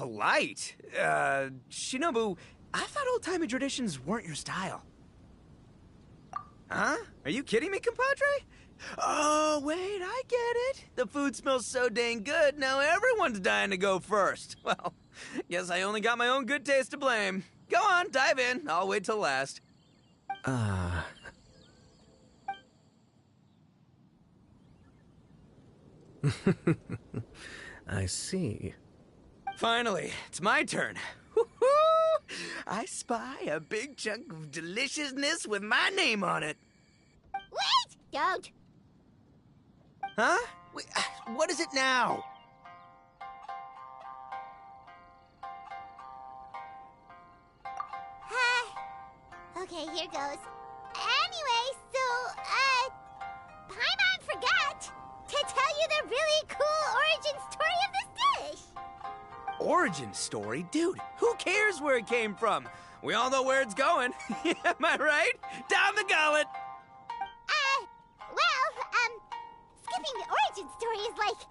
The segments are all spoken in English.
polite? Shinobu, I thought old-timey traditions weren't your style. Huh? Are you kidding me, compadre? Oh, wait, I get it. The food smells so dang good, now everyone's dying to go first. Well, guess I only got my own good taste to blame. Go on, dive in. I'll wait till last. I see. Finally, it's my turn. Woo-hoo! I spy a big chunk of deliciousness with my name on it. Wait! Don't! Huh? Wait, what is it now? Okay, here goes. Anyway, so, Paimon forgot to tell you the really cool origin story of this dish. Origin story? Dude, who cares where it came from? We all know where it's going. Am I right? Down the gullet! Skipping the origin story is like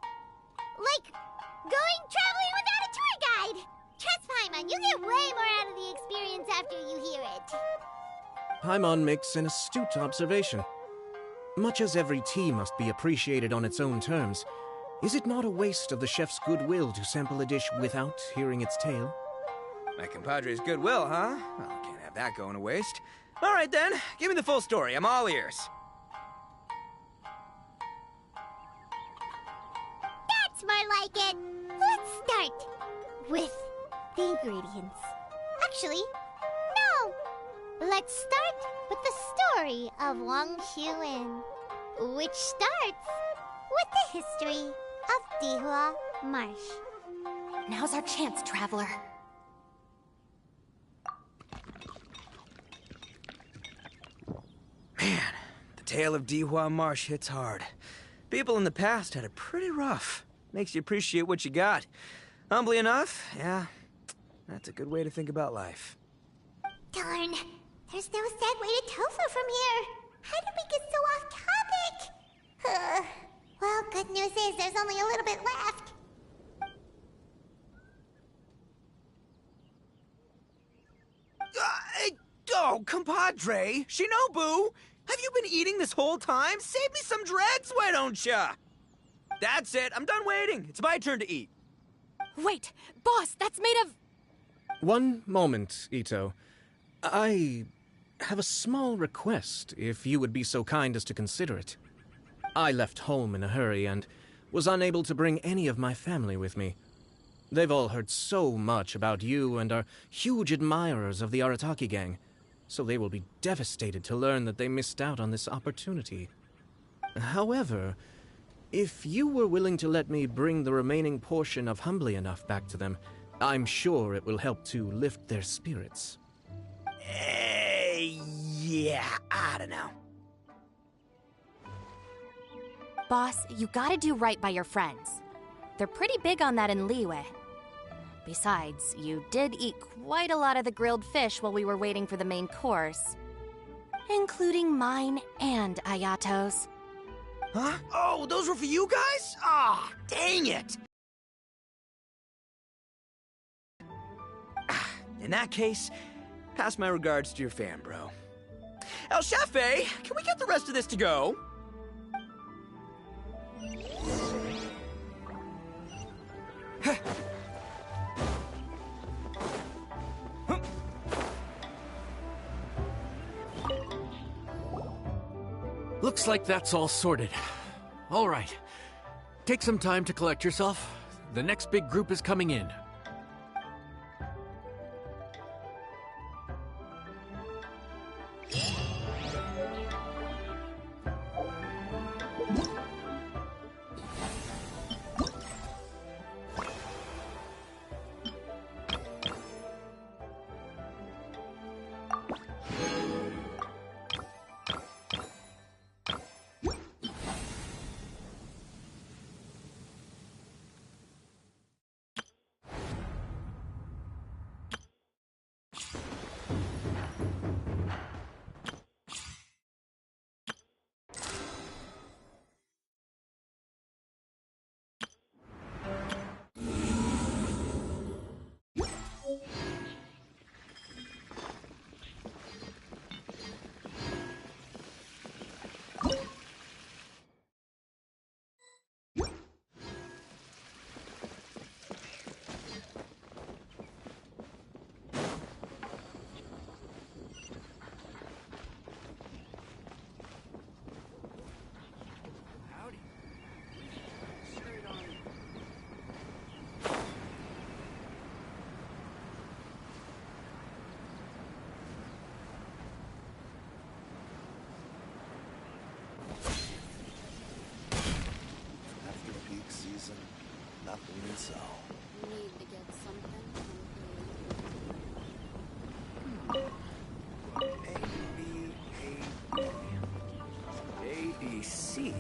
going traveling without a tour guide. Trust Paimon, you get way more out of the experience after you hear it. Paimon makes an astute observation. Much as every tea must be appreciated on its own terms, is it not a waste of the chef's goodwill to sample a dish without hearing its tale? My compadre's goodwill, huh? Well, can't have that going to waste. All right then, give me the full story. I'm all ears. That's more like it. Let's start with the ingredients. Actually, no. Let's start with the story of Wang Xuan, which starts with the history of Dihua Marsh. Now's our chance, traveler. Man, the tale of Dihua Marsh hits hard. People in the past had it pretty rough. Makes you appreciate what you got. Humbly enough, yeah, that's a good way to think about life. Darn, there's no segue to tofu from here. How did we get so off topic? Well, good news is there's only a little bit left. Oh, compadre, Shinobu, have you been eating this whole time? Save me some dregs, why don't ya? That's it, I'm done waiting. It's my turn to eat. Wait, boss, that's made of... One moment, Ito. I have a small request, if you would be so kind as to consider it. I left home in a hurry and was unable to bring any of my family with me. They've all heard so much about you and are huge admirers of the Arataki gang, so they will be devastated to learn that they missed out on this opportunity. However, if you were willing to let me bring the remaining portion of Humbly Enough back to them, I'm sure it will help to lift their spirits. Yeah, I don't know. Boss, you gotta do right by your friends. They're pretty big on that in Liyue. Besides, you did eat quite a lot of the grilled fish while we were waiting for the main course. Including mine and Ayato's. Huh? Oh, those were for you guys? Ah, dang it! In that case, pass my regards to your fan, bro. El Chefe, can we get the rest of this to go? Looks like that's all sorted. All right. Take some time to collect yourself. The next big group is coming in. Nothing so. Need to get something A, B, C.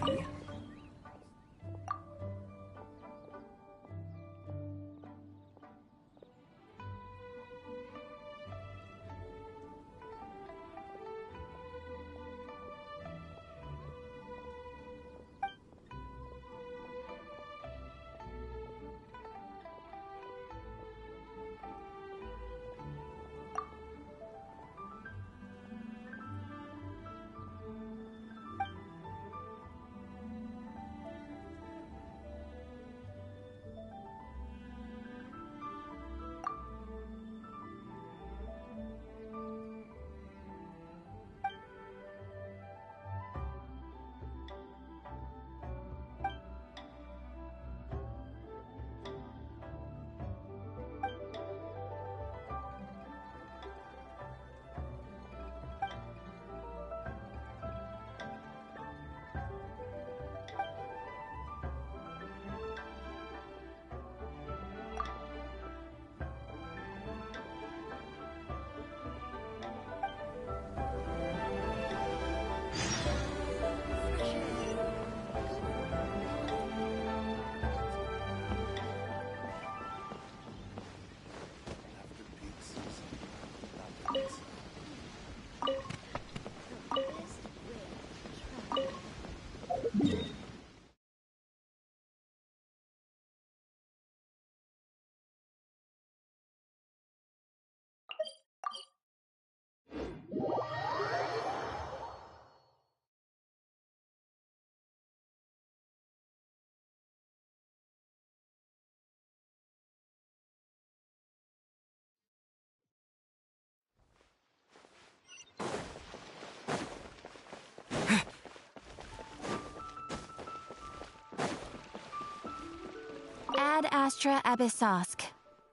Ad Astra Abyssosk.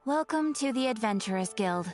Welcome to the Adventurers Guild.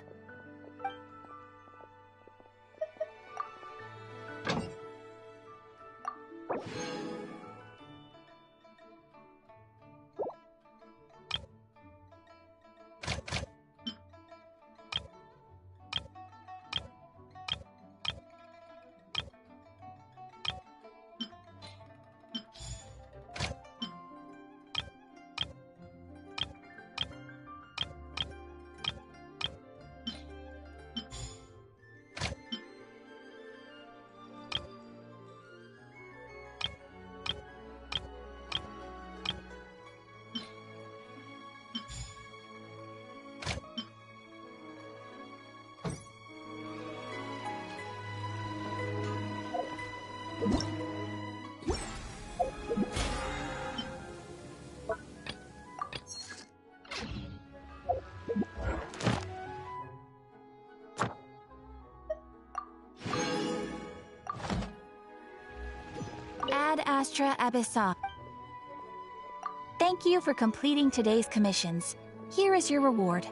Ad Astra Abyssosk. Thank you for completing today's commissions. Here is your reward.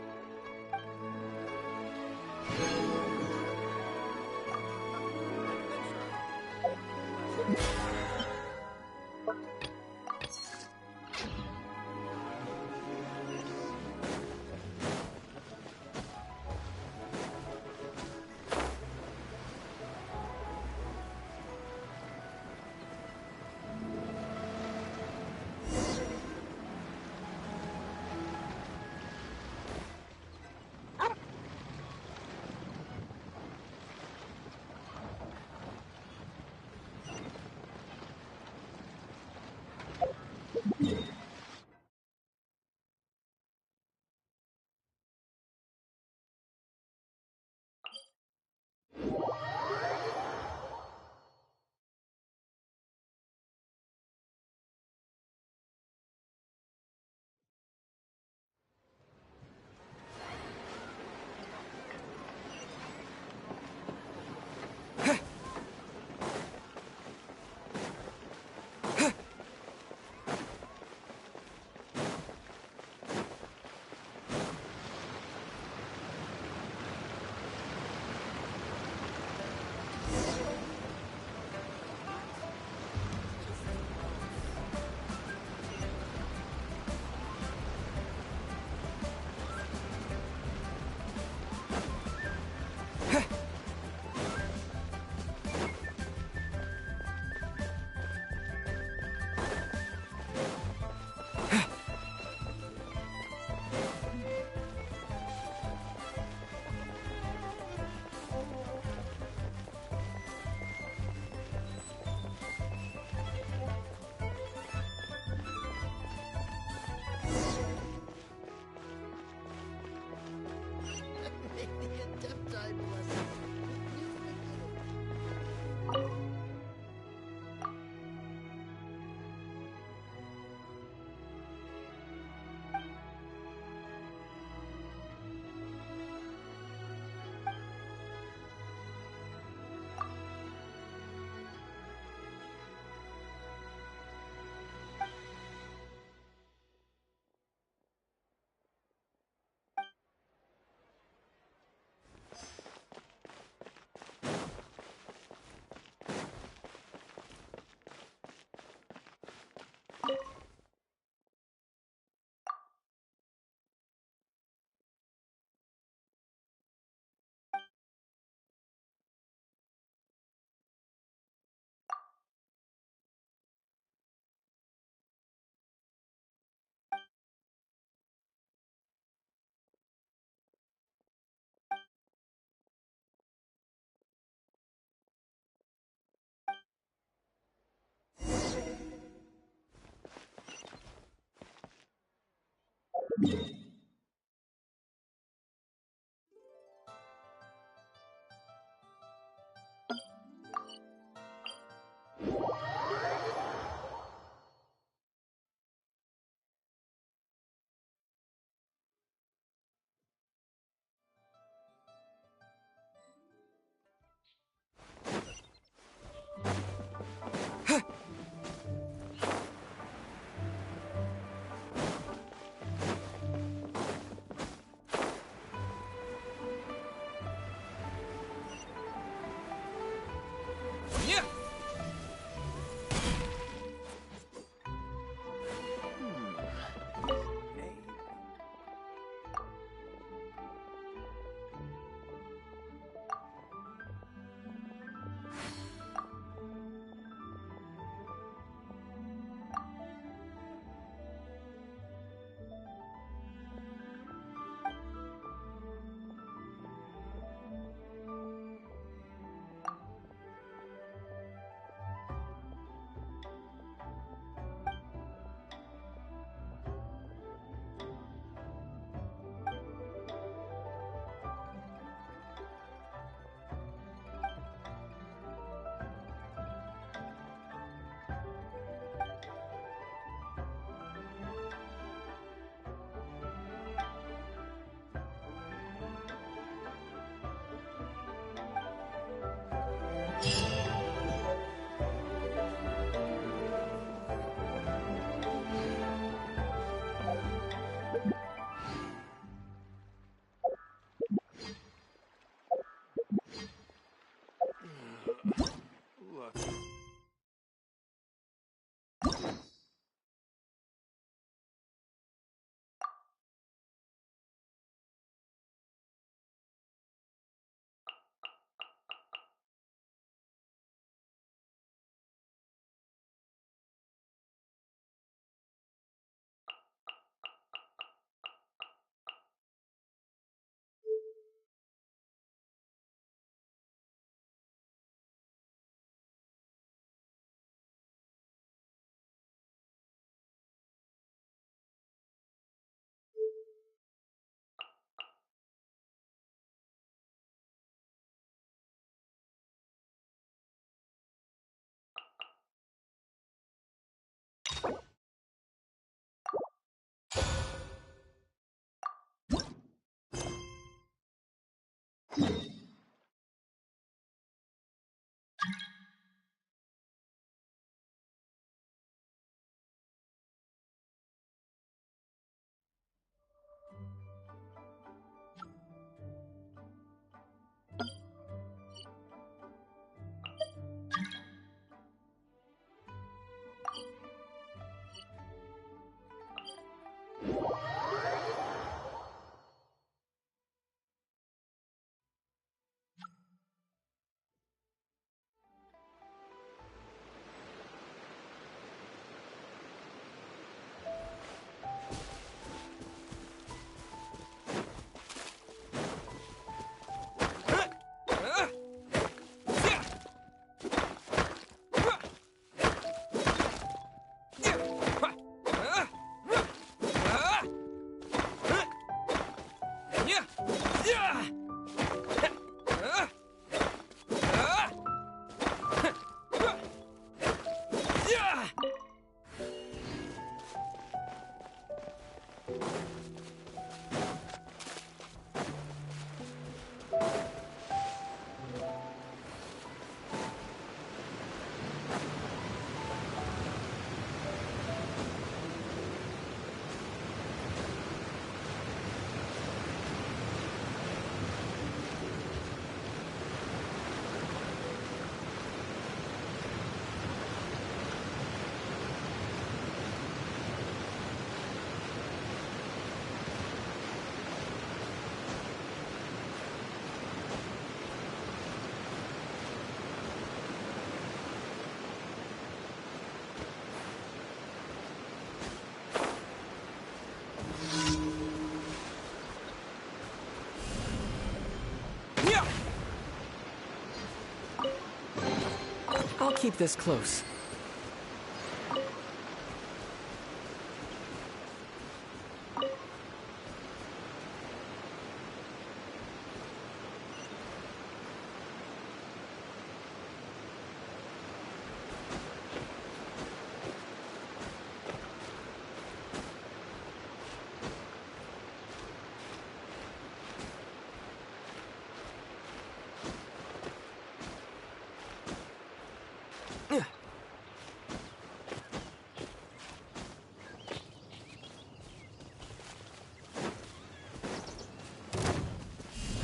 I'll keep this close.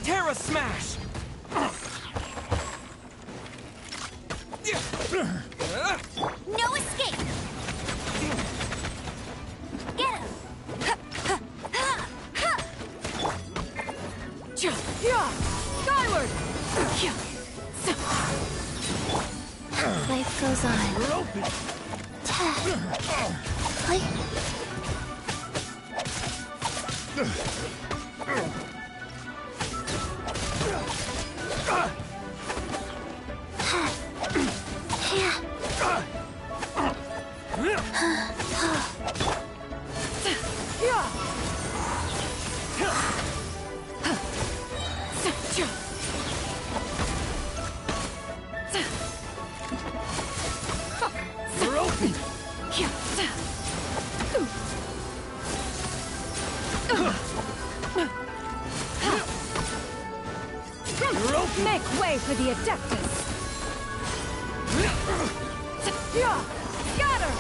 Terra Smash! No escape! Get him! Skyward! Life goes on. Make way for the Adeptus! Scatter!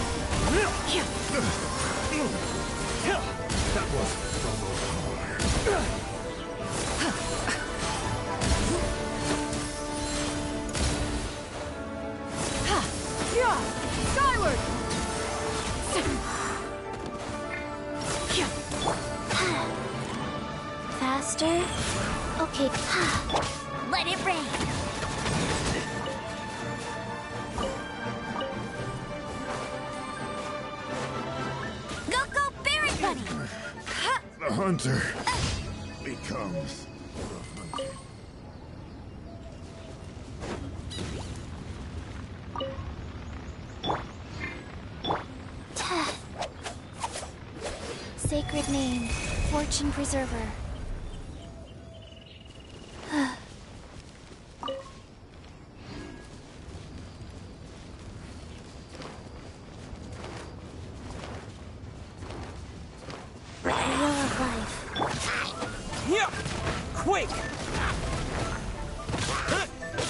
That was almost Skyward! Faster? Okay. Let it rain. Go, go, Berry Bunny! the hunter becomes the hunted. Sacred name, Fortune Preserver. Yeah! Quick!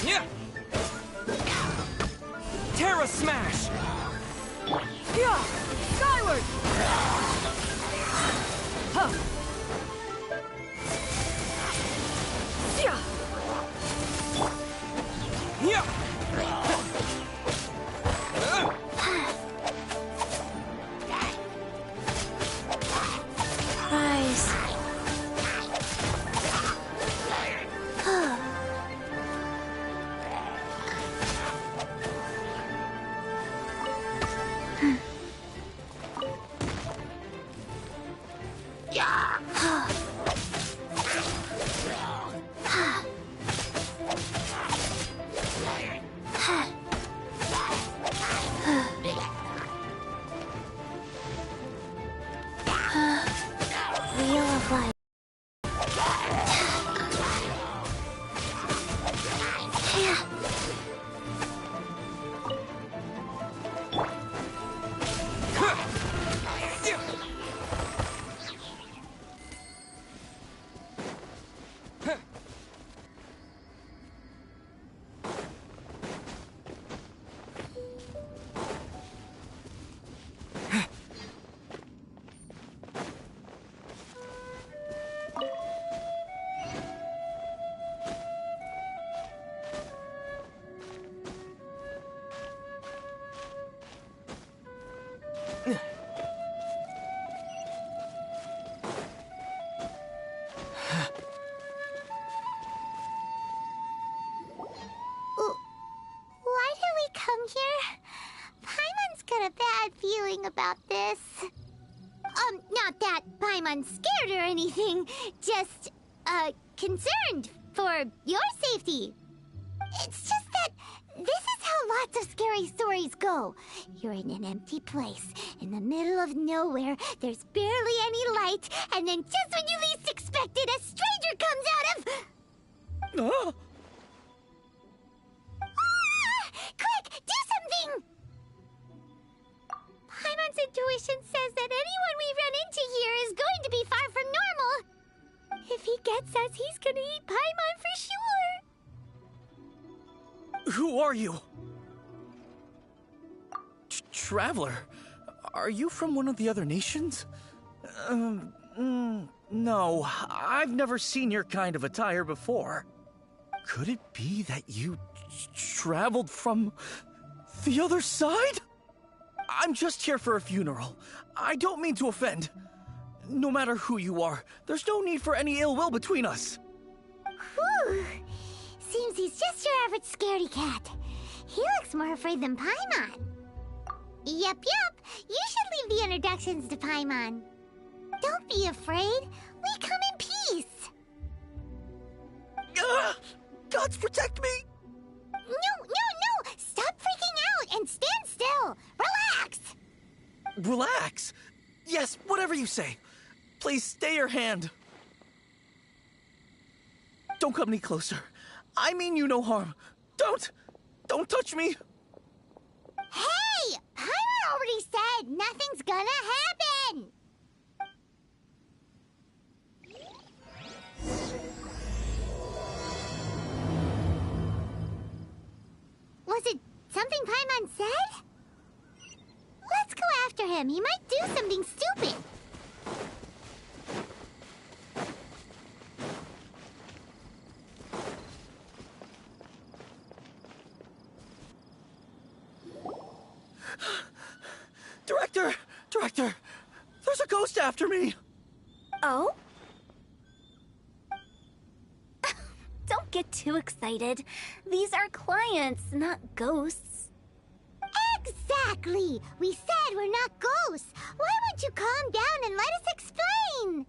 Yeah! Terra Smash! Yeah! Skyward! Huh! Yeah! Yeah! Rise. Wheel of Life. Why did we come here? Paimon's got a bad feeling about this. Not that Paimon's scared or anything, just, concerned for your safety. It's just that this is how lots of scary stories go. You're in an empty place, in the middle of nowhere, there's barely any light, and then just when you least expect it, a stranger comes out of... Oh! Quick, do something! Paimon's intuition says that anyone we run into here is going to be far from normal. If he gets us, he's gonna eat Paimon for sure. Who are you? Traveler? Are you from one of the other nations? No, I've never seen your kind of attire before. Could it be that you traveled from the other side? I'm just here for a funeral. I don't mean to offend. No matter who you are, there's no need for any ill will between us. Whew. Seems he's just your average scaredy cat. He looks more afraid than Paimon. Yep. You should leave the introductions to Paimon. Don't be afraid. We come in peace. Gods protect me! No! Stop freaking out and stand still. Relax. Relax. Yes, whatever you say. Please stay your hand. Don't come any closer. I mean you no harm. Don't touch me. Hey! Paimon already said nothing's gonna happen. Was it something Paimon said? Let's go after him. He might do something stupid. Director, there's a ghost after me. Oh? Don't get too excited. These are clients, not ghosts. Exactly! We said we're not ghosts. Why won't you calm down and let us explain?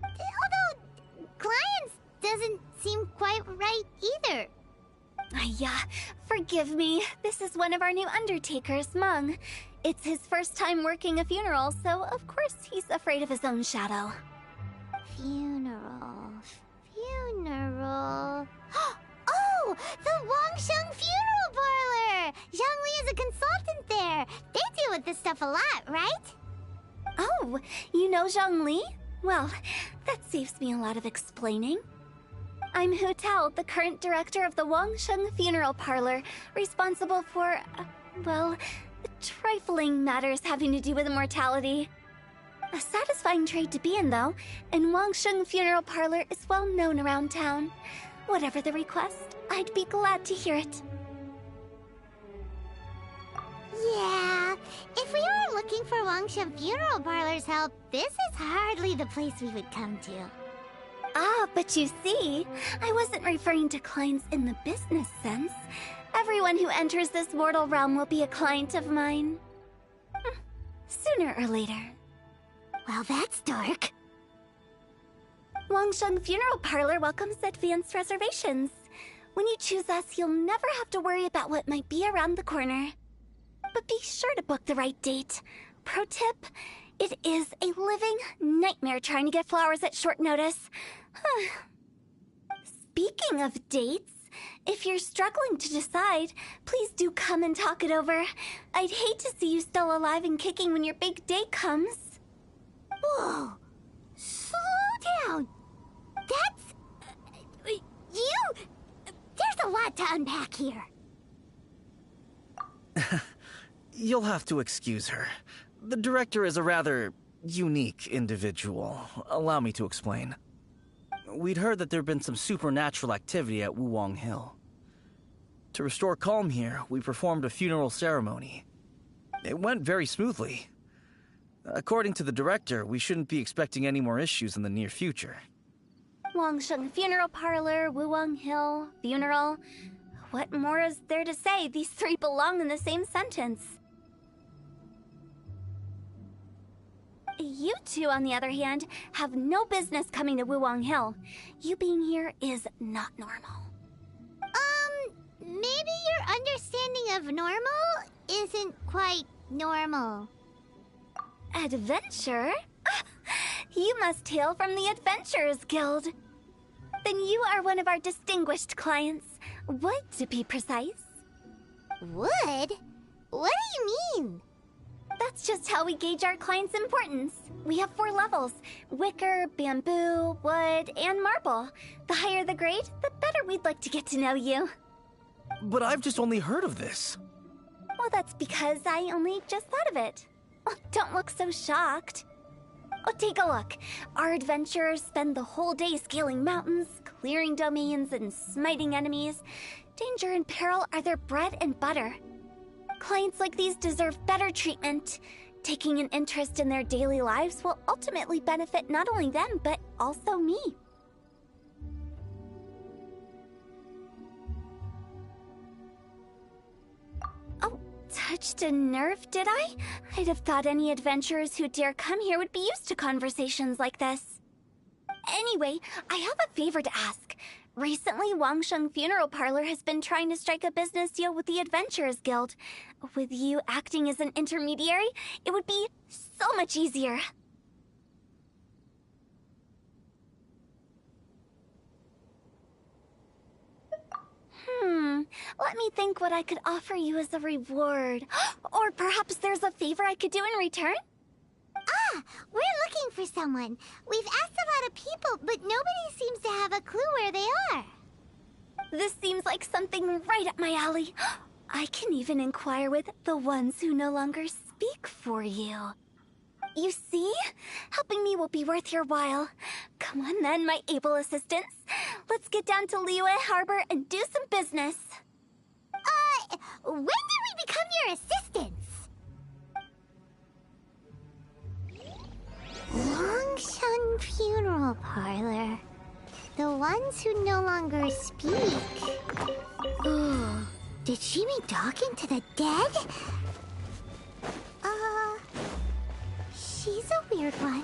Although, clients doesn't seem quite right either. Yeah, forgive me. This is one of our new undertakers, Mung. It's his first time working a funeral, so of course he's afraid of his own shadow. Funeral. Oh! The Wangsheng Funeral Parlor! Zhongli is a consultant there. They deal with this stuff a lot, right? Oh, you know Zhongli? Well, that saves me a lot of explaining. I'm Hu Tao, the current director of the Wangsheng Funeral Parlor, responsible for... well, trifling matters having to do with immortality. A satisfying trade to be in, though, and Wangsheng Funeral Parlor is well known around town. Whatever the request, I'd be glad to hear it. Yeah, if we were looking for Wangsheng Funeral Parlor's help, this is hardly the place we would come to. Ah, but you see, I wasn't referring to clients in the business sense. Everyone who enters this mortal realm will be a client of mine. Sooner or later. Well, that's dark. Wangsheng Funeral Parlor welcomes advanced reservations. When you choose us, you'll never have to worry about what might be around the corner. But be sure to book the right date. Pro tip, it is a living nightmare trying to get flowers at short notice. Speaking of dates, if you're struggling to decide, please do come and talk it over. I'd hate to see you still alive and kicking when your big day comes. Whoa! Slow down! That's... you... There's a lot to unpack here. You'll have to excuse her. The director is a rather unique individual. Allow me to explain. We'd heard that there'd been some supernatural activity at Wuwang Hill. To restore calm here, we performed a funeral ceremony. It went very smoothly. According to the director, we shouldn't be expecting any more issues in the near future. Wangsheng Funeral Parlor, Wuwang Hill, funeral. What more is there to say? These three belong in the same sentence. You two, on the other hand, have no business coming to Wuwang Hill. You being here is not normal. Maybe your understanding of normal isn't quite normal. Adventure? You must hail from the Adventurers Guild. Then you are one of our distinguished clients. Would, to be precise. Would? What do you mean? That's just how we gauge our clients' importance. We have 4 levels: wicker, bamboo, wood, and marble. The higher the grade, the better we'd like to get to know you. But I've just only heard of this. Well, that's because I only just thought of it. Oh, don't look so shocked. Oh, take a look. Our adventurers spend the whole day scaling mountains, clearing domains, and smiting enemies. Danger and peril are their bread and butter. Clients like these deserve better treatment. Taking an interest in their daily lives will ultimately benefit not only them, but also me. Oh, touched a nerve, did I? I'd have thought any adventurers who dare come here would be used to conversations like this. Anyway, I have a favor to ask. Recently, Wangsheng Funeral Parlor has been trying to strike a business deal with the Adventurers Guild. With you acting as an intermediary, it would be so much easier. Let me think what I could offer you as a reward. Or perhaps there's a favor I could do in return? Ah, we're looking for someone. We've asked a lot of people, but nobody seems to have a clue where they are. This seems like something right up my alley. I can even inquire with the ones who no longer speak for you. You see? Helping me will be worth your while. Come on then, my able assistants. Let's get down to Liyue Harbor and do some business. When did we become your assistants? Wangsheng Funeral Parlor. The ones who no longer speak. Ooh, did she mean talking to the dead? She's a weird one.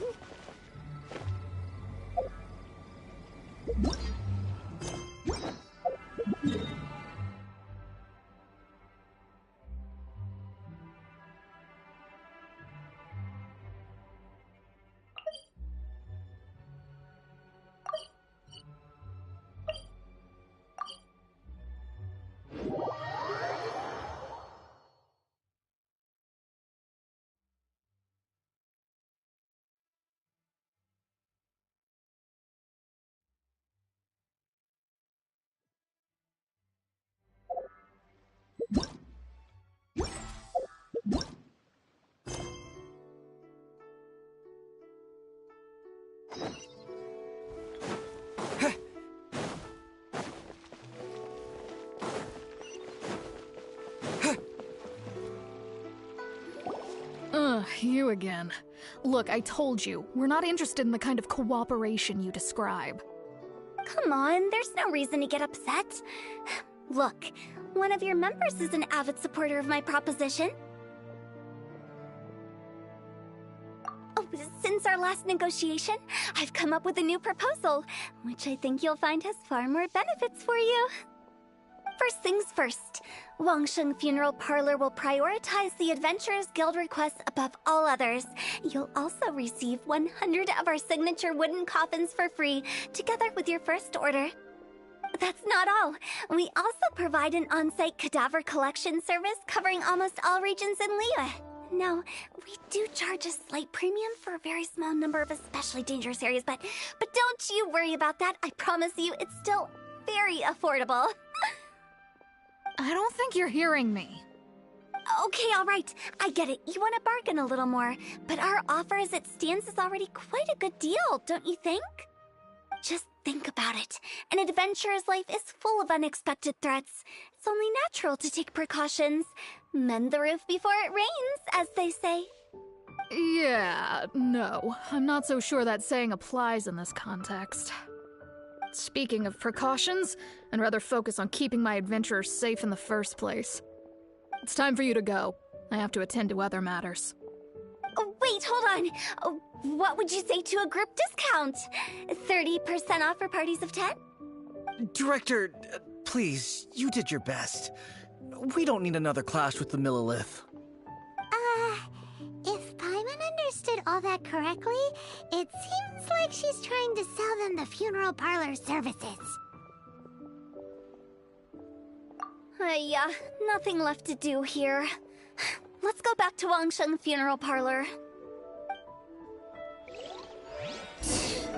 You again. Look, I told you, we're not interested in the kind of cooperation you describe. Come on, there's no reason to get upset. Look, one of your members is an avid supporter of my proposition. Oh, since our last negotiation, I've come up with a new proposal, which I think you'll find has far more benefits for you. First things first, Wangsheng Funeral Parlor will prioritize the Adventurers Guild requests above all others. You'll also receive 100 of our signature wooden coffins for free, together with your first order. That's not all. We also provide an on-site cadaver collection service covering almost all regions in Liyue. Now, we do charge a slight premium for a very small number of especially dangerous areas, but don't you worry about that. I promise you, it's still very affordable. I don't think you're hearing me. Okay, all right. I get it. You want to bargain a little more, but our offer as it stands is already quite a good deal, don't you think? Just think about it. An adventurer's life is full of unexpected threats. It's only natural to take precautions. Mend the roof before it rains, as they say. Yeah, no. I'm not so sure that saying applies in this context. Speaking of precautions, I'd rather focus on keeping my adventurers safe in the first place. It's time for you to go. I have to attend to other matters. Oh, wait, hold on. Oh, what would you say to a group discount? 30% off for parties of 10? Director, please, you did your best. We don't need another clash with the Millilith. If Paimon understood all that correctly, it seems like she's trying to sell them the funeral parlor services. Nothing left to do here. Let's go back to Wangsheng Funeral Parlor.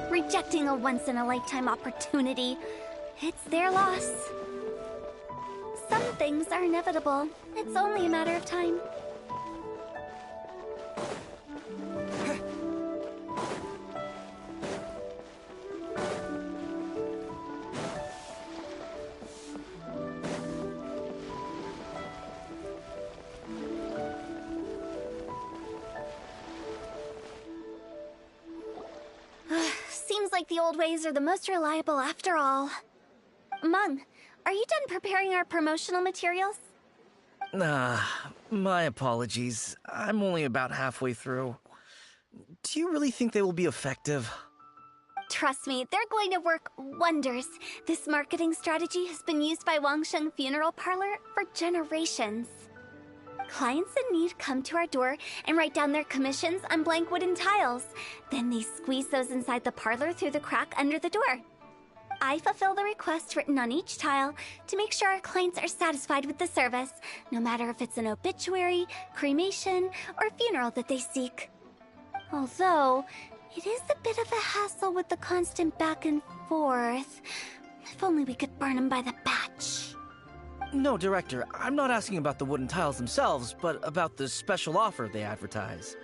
Rejecting a once-in-a-lifetime opportunity. It's their loss. Some things are inevitable. It's only a matter of time. Seems like the old ways are the most reliable after all. Mung, are you done preparing our promotional materials? My apologies. I'm only about halfway through. Do you really think they will be effective? Trust me, they're going to work wonders. This marketing strategy has been used by Wangsheng Funeral Parlor for generations. Clients in need come to our door and write down their commissions on blank wooden tiles. Then they squeeze those inside the parlor through the crack under the door. I fulfill the requests written on each tile to make sure our clients are satisfied with the service, no matter if it's an obituary, cremation, or funeral that they seek. Although, it is a bit of a hassle with the constant back and forth. If only we could burn them by the batch. No, Director, I'm not asking about the wooden tiles themselves, but about the special offer they advertise.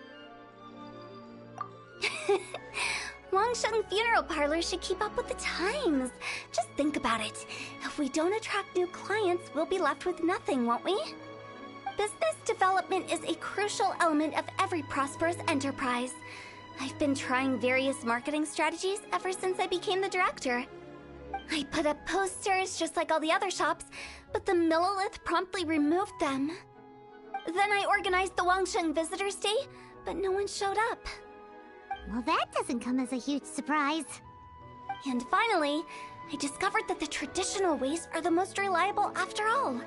Wangsheng Funeral Parlor should keep up with the times. Just think about it. If we don't attract new clients, we'll be left with nothing, won't we? Business development is a crucial element of every prosperous enterprise. I've been trying various marketing strategies ever since I became the director. I put up posters just like all the other shops, but the Millilith promptly removed them. Then I organized the Wangsheng Visitors Day, but no one showed up. Well, that doesn't come as a huge surprise. And finally, I discovered that the traditional ways are the most reliable after all.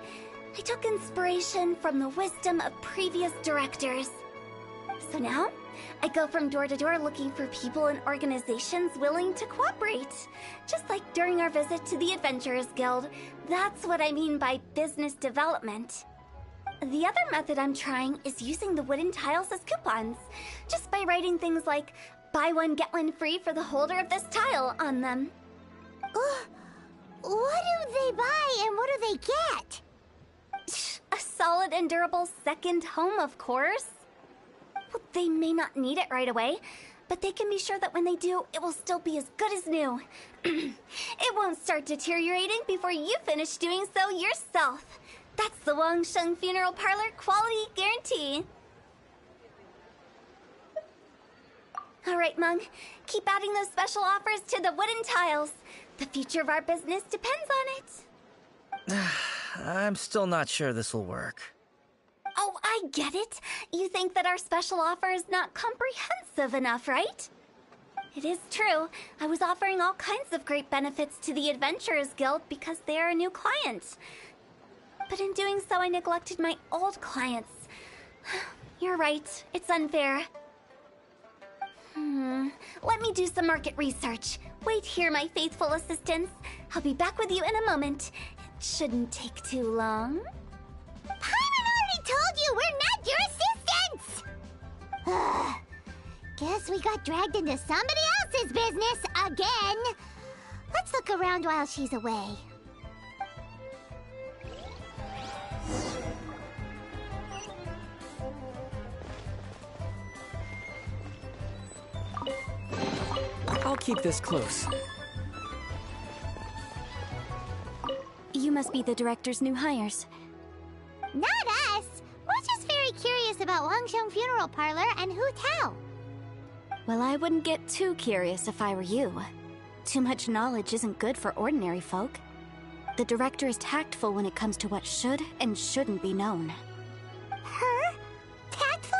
I took inspiration from the wisdom of previous directors. So now, I go from door to door looking for people and organizations willing to cooperate. Just like during our visit to the Adventurers Guild. That's what I mean by business development. The other method I'm trying is using the wooden tiles as coupons. Just by writing things like, buy one get one free for the holder of this tile on them. What do they buy and what do they get? A solid and durable second home, of course. Well, they may not need it right away, but they can be sure that when they do, it will still be as good as new. It won't start deteriorating before you finish doing so yourself. That's the Wangsheng Funeral Parlor quality guarantee. Alright, Mung. Keep adding those special offers to the wooden tiles. The future of our business depends on it. I'm still not sure this will work. Oh, I get it. You think that our special offer is not comprehensive enough, right? It is true. I was offering all kinds of great benefits to the Adventurers Guild because they are a new client. But in doing so, I neglected my old clients. You're right. It's unfair. Let me do some market research. Wait here, my faithful assistants. I'll be back with you in a moment. It shouldn't take too long. Paimon already told you we're not your assistants! Guess we got dragged into somebody else's business again. Let's look around while she's away. I'll keep this close. You must be the director's new hires. Not us! We're just very curious about Wangsheng Funeral Parlor and Hu Tao. Well, I wouldn't get too curious if I were you. Too much knowledge isn't good for ordinary folk. The director is tactful when it comes to what should and shouldn't be known. Her? Tactful?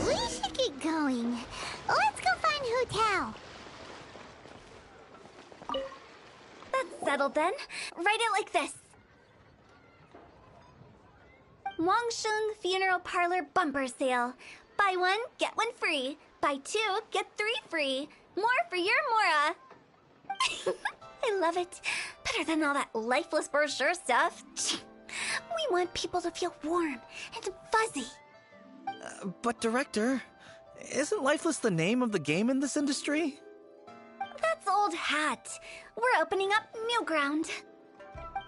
We should get going. Let's go find Hu Tao. That's settled then. Write it like this. Wangsheng Funeral Parlor Bumper Sale. Buy one, get one free. Buy two, get three free. More for your Mora. I love it. Better than all that lifeless brochure stuff. We want people to feel warm and fuzzy. But Director, isn't Lifeless the name of the game in this industry? That's old hat. We're opening up new ground.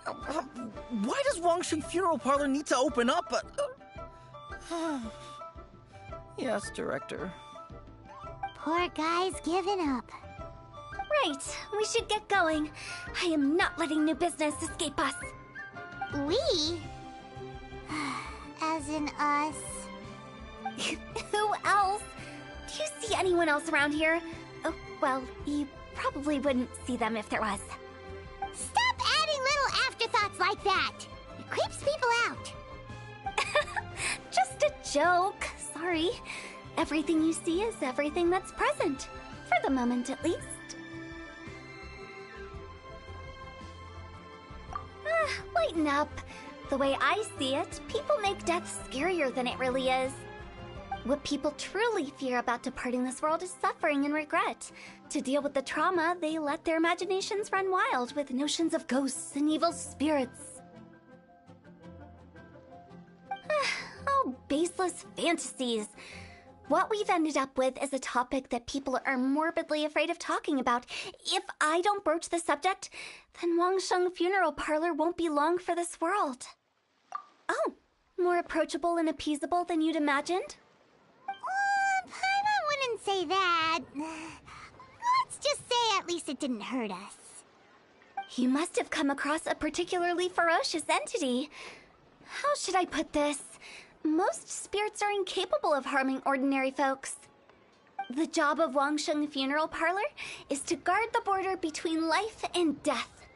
Why does Wangsheng Funeral Parlor need to open up? Yes, Director. Poor guy's given up. Right, we should get going. I am not letting new business escape us. We? As in us. Who else? Do you see anyone else around here? Oh, well, you probably wouldn't see them if there was. Stop adding little afterthoughts like that! It creeps people out. Just a joke. Sorry. Everything you see is everything that's present. For the moment, at least. Lighten up. The way I see it, people make death scarier than it really is. What people truly fear about departing this world is suffering and regret. To deal with the trauma, they let their imaginations run wild with notions of ghosts and evil spirits. Oh, baseless fantasies. What we've ended up with is a topic that people are morbidly afraid of talking about. If I don't broach the subject, then Wangsheng Funeral Parlor won't be long for this world. Oh, more approachable and appeasable than you'd imagined? Paimon wouldn't say that. Let's just say at least it didn't hurt us. You must have come across a particularly ferocious entity. How should I put this? Most spirits are incapable of harming ordinary folks. The job of Wangsheng Funeral Parlor is to guard the border between life and death.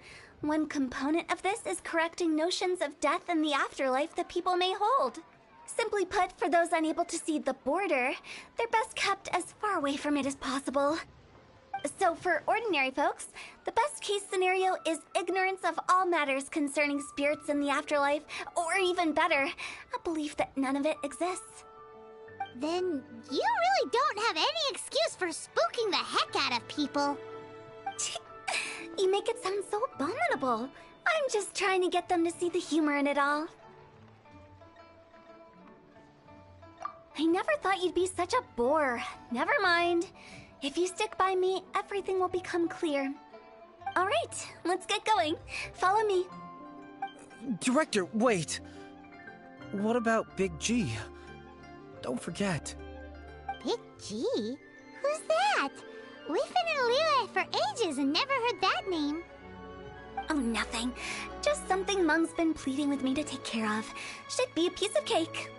One component of this is correcting notions of death and the afterlife that people may hold. Simply put, for those unable to see the border, they're best kept as far away from it as possible. So for ordinary folks, the best case scenario is ignorance of all matters concerning spirits in the afterlife, or even better, a belief that none of it exists. Then you really don't have any excuse for spooking the heck out of people. You make it sound so abominable. I'm just trying to get them to see the humor in it all. I never thought you'd be such a bore. Never mind. If you stick by me, everything will become clear. All right, let's get going. Follow me. Director, wait. What about Big G? Don't forget. Big G? Who's that? We've been in Liyue for ages and never heard that name. Oh, nothing. Just something Mung's been pleading with me to take care of. Should be a piece of cake.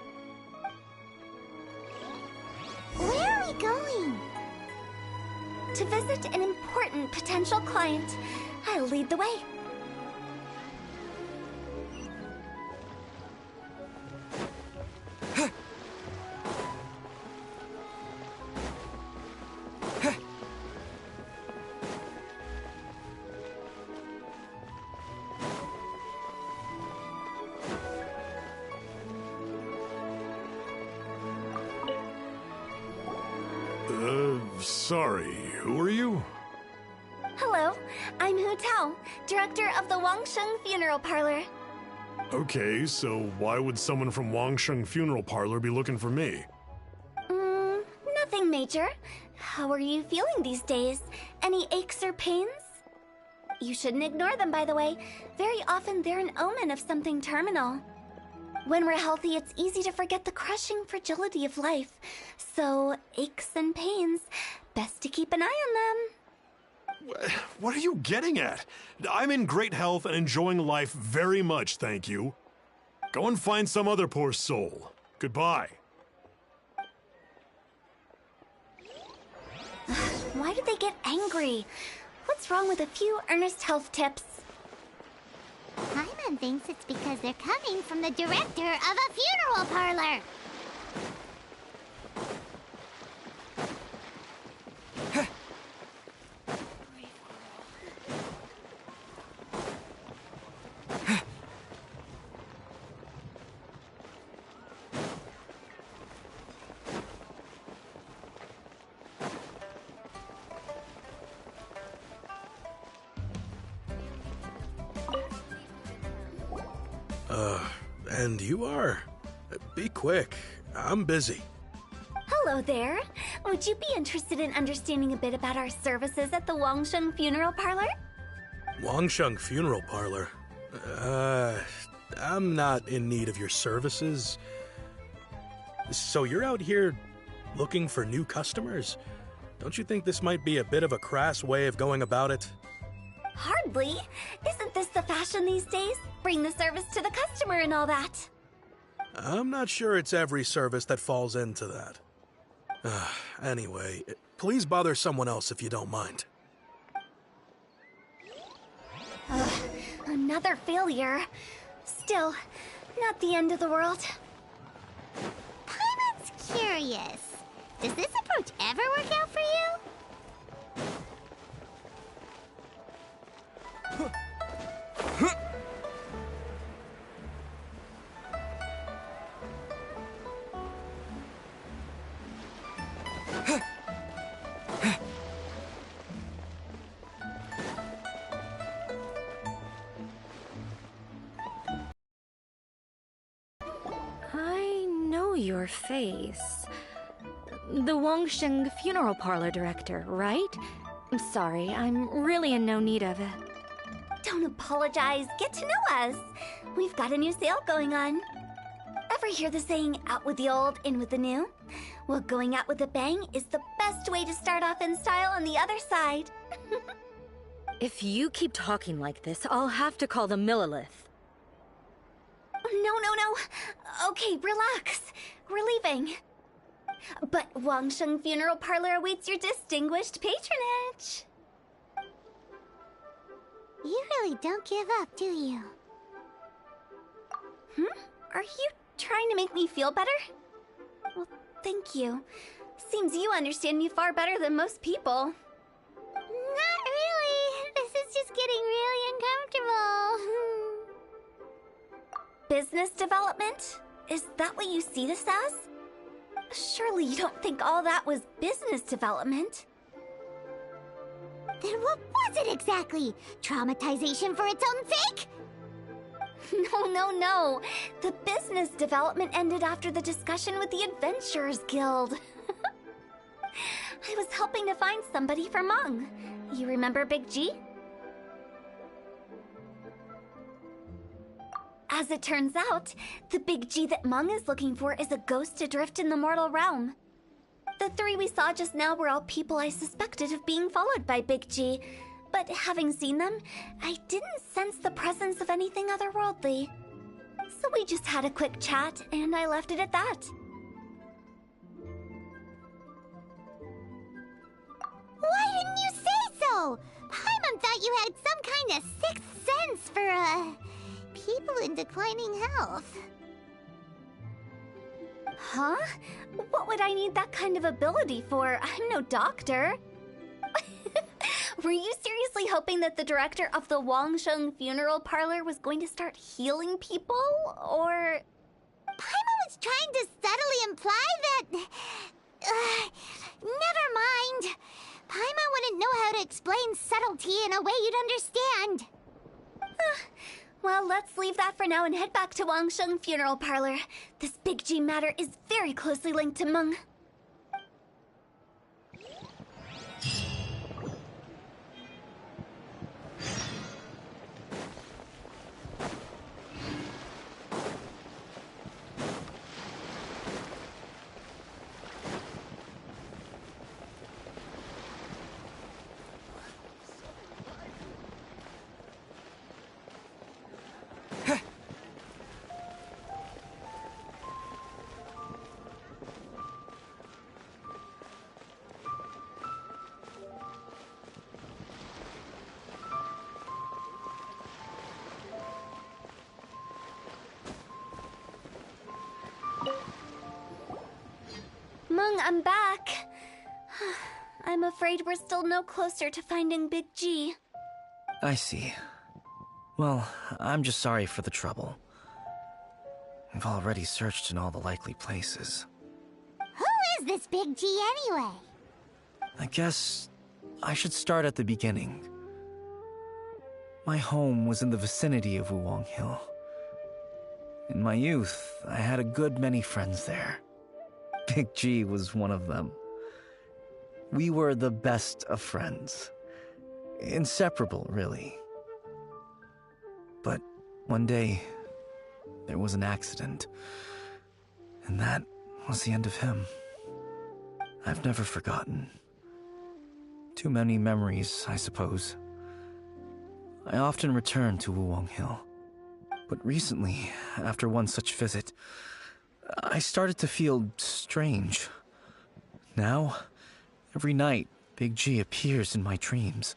Where are we going? To visit an important potential client. I'll lead the way. Sorry, who are you? Hello, I'm Hu Tao, director of the Wangsheng Funeral Parlor. Okay, so why would someone from Wangsheng Funeral Parlor be looking for me? Nothing major. How are you feeling these days? Any aches or pains? You shouldn't ignore them, by the way. Very often they're an omen of something terminal. When we're healthy, it's easy to forget the crushing fragility of life. So, aches and pains, best to keep an eye on them. What are you getting at? I'm in great health and enjoying life very much, thank you. Go and find some other poor soul. Goodbye. Why do they get angry? What's wrong with a few earnest health tips? Paimon thinks it's because they're coming from the director of a funeral parlor. And you are? Be quick. I'm busy. Hello there. Would you be interested in understanding a bit about our services at the Wangsheng Funeral Parlor? Wangsheng Funeral Parlor? I'm not in need of your services. So you're out here looking for new customers? Don't you think this might be a bit of a crass way of going about it? Hardly. Isn't this the fashion these days? Bring the service to the customer and all that. I'm not sure it's every service that falls into that. Anyway, please bother someone else if you don't mind. Another failure. Still, not the end of the world. Paimon's curious. Does this approach ever work out for you? I know your face. The Wangsheng Funeral Parlor director, right? I'm sorry, I'm really in no need of it. Don't apologize. Get to know us. We've got a new sale going on. Ever hear the saying, out with the old, in with the new? Well, going out with a bang is the best way to start off in style on the other side. If you keep talking like this, I'll have to call the Millilith. No. Okay, relax. We're leaving. But Wangsheng Funeral Parlor awaits your distinguished patronage. You really don't give up, do you? Are you trying to make me feel better? Well, thank you. Seems you understand me far better than most people. getting really uncomfortable. Business development? Is that what you see this as? Surely you don't think all that was business development. Then what was it exactly? Traumatization for its own sake? No. The business development ended after the discussion with the Adventurers Guild. I was helping to find somebody for Mung. You remember Big G? As it turns out, the Big G that Mung is looking for is a ghost adrift in the mortal realm. The three we saw just now were all people I suspected of being followed by Big G, but having seen them, I didn't sense the presence of anything otherworldly. So we just had a quick chat, and I left it at that. Why didn't you say so? Paimon thought you had some kind of sixth sense for, people in declining health. Huh? What would I need that kind of ability for? I'm no doctor. Were you seriously hoping that the director of the Wangsheng Funeral Parlor was going to start healing people, or...? Paimon was trying to subtly imply that... never mind. Paimon wouldn't know how to explain subtlety in a way you'd understand. Well, let's leave that for now and head back to Wangsheng Funeral Parlor. This Big G matter is very closely linked to Mung. Mung, I'm back. I'm afraid we're still no closer to finding Big G. I see. Well, I'm just sorry for the trouble. We've already searched in all the likely places. Who is this Big G anyway? I guess I should start at the beginning. My home was in the vicinity of Wuwang Hill. In my youth, I had a good many friends there. Big G was one of them. We were the best of friends. Inseparable, really. But one day, there was an accident. And that was the end of him. I've never forgotten. Too many memories, I suppose. I often return to Wuwang Hill. But recently, after one such visit, I started to feel strange. Now, every night, Big G appears in my dreams.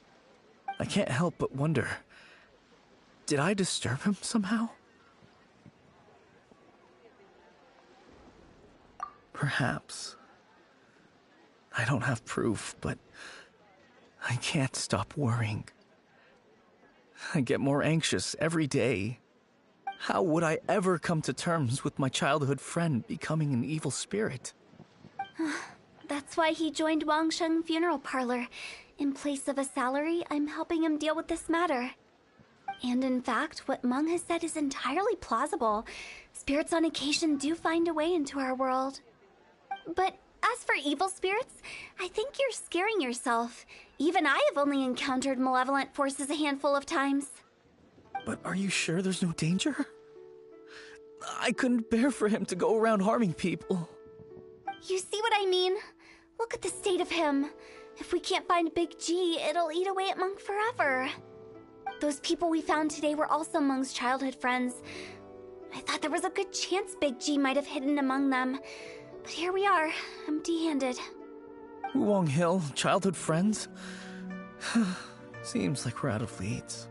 I can't help but wonder, did I disturb him somehow? Perhaps. I don't have proof, but I can't stop worrying. I get more anxious every day. How would I ever come to terms with my childhood friend becoming an evil spirit? That's why he joined Wangsheng Funeral Parlor. In place of a salary, I'm helping him deal with this matter. And in fact, what Mung has said is entirely plausible. Spirits on occasion do find a way into our world. But as for evil spirits, I think you're scaring yourself. Even I have only encountered malevolent forces a handful of times. But are you sure there's no danger? I couldn't bear for him to go around harming people. You see what I mean? Look at the state of him. If we can't find Big G, it'll eat away at Mung forever. Those people we found today were also Mung's childhood friends. I thought there was a good chance Big G might have hidden among them. But here we are, empty-handed. Wuwang Hill, childhood friends? Seems like we're out of leads.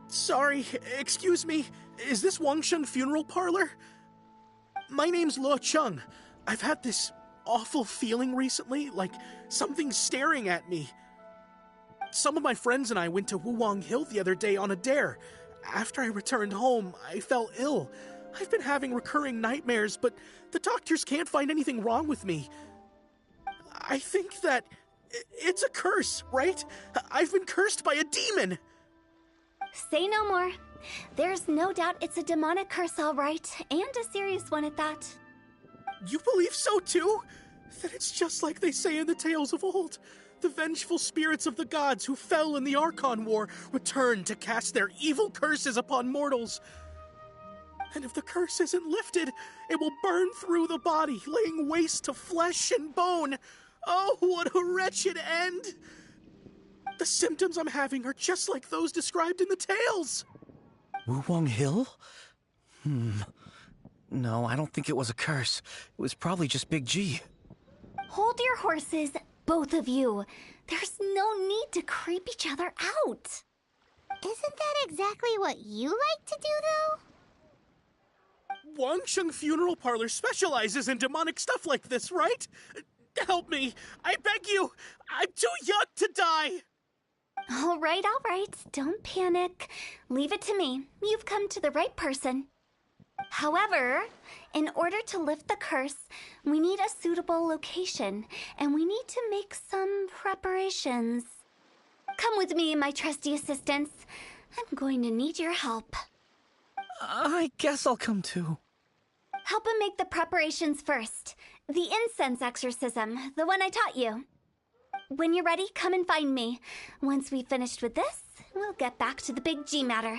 Sorry, excuse me. Is this Wangsheng Funeral Parlor? My name's Luo Chung. I've had this awful feeling recently, like something staring at me. Some of my friends and I went to Wuwang Hill the other day on a dare. After I returned home, I fell ill. I've been having recurring nightmares, but the doctors can't find anything wrong with me. I think that it's a curse, right? I've been cursed by a demon. Say no more. There's no doubt it's a demonic curse, all right, and a serious one at that. You believe so too? Then it's just like they say in the tales of old. The vengeful spirits of the gods who fell in the Archon War return to cast their evil curses upon mortals. And if the curse isn't lifted, it will burn through the body, laying waste to flesh and bone. Oh, what a wretched end! The symptoms I'm having are just like those described in the tales. Wuwang Hill? No, I don't think it was a curse. It was probably just Big G. Hold your horses, both of you. There's no need to creep each other out. Isn't that exactly what you like to do, though? Wangsheng Funeral Parlor specializes in demonic stuff like this, right? Help me. I beg you. I'm too young to die. All right. Don't panic. Leave it to me. You've come to the right person. However, in order to lift the curse, we need a suitable location, and we need to make some preparations. Come with me, my trusty assistants. I'm going to need your help. I guess I'll come too. Help him make the preparations first. The incense exorcism, the one I taught you. When you're ready, come and find me. Once we've finished with this, we'll get back to the Big G matter.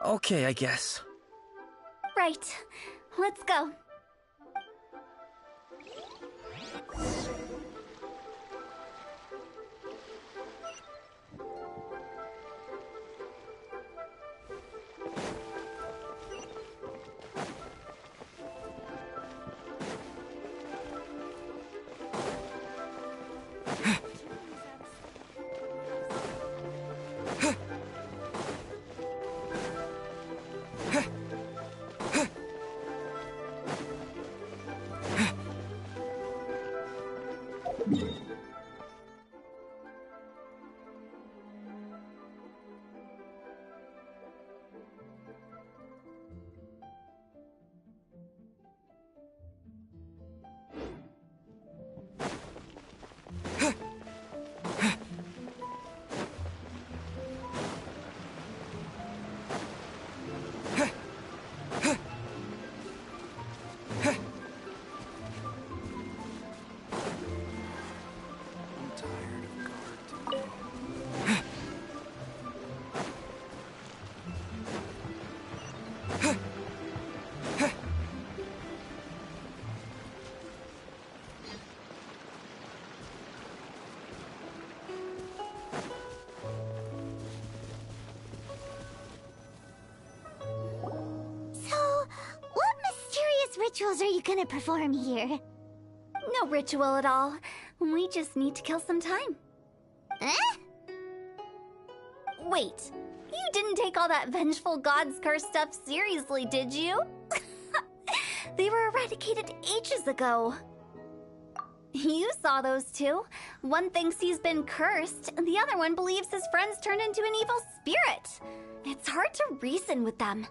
Okay, I guess. Right. Let's go. Rituals are you gonna perform here? No ritual at all. We just need to kill some time. Eh? Wait, you didn't take all that vengeful god's curse stuff seriously, did you? They were eradicated ages ago. You saw those two. One thinks he's been cursed, and the other one believes his friends turned into an evil spirit. It's hard to reason with them.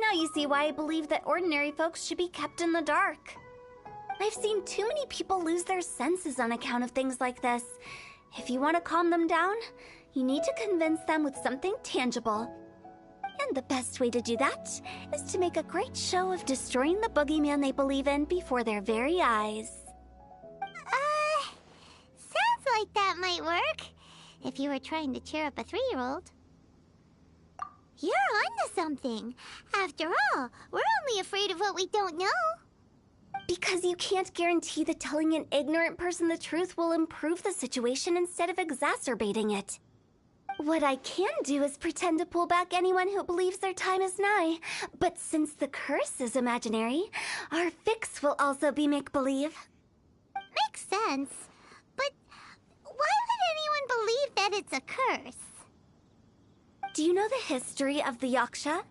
Now you see why I believe that ordinary folks should be kept in the dark. I've seen too many people lose their senses on account of things like this. If you want to calm them down, you need to convince them with something tangible. And the best way to do that is to make a great show of destroying the boogeyman they believe in before their very eyes. Sounds like that might work. If you were trying to cheer up a 3-year-old. You're onto something. After all, we're only afraid of what we don't know. Because you can't guarantee that telling an ignorant person the truth will improve the situation instead of exacerbating it. What I can do is pretend to pull back anyone who believes their time is nigh. But since the curse is imaginary, our fix will also be make-believe. Makes sense. But why would anyone believe that it's a curse? Do you know the history of the Yaksha?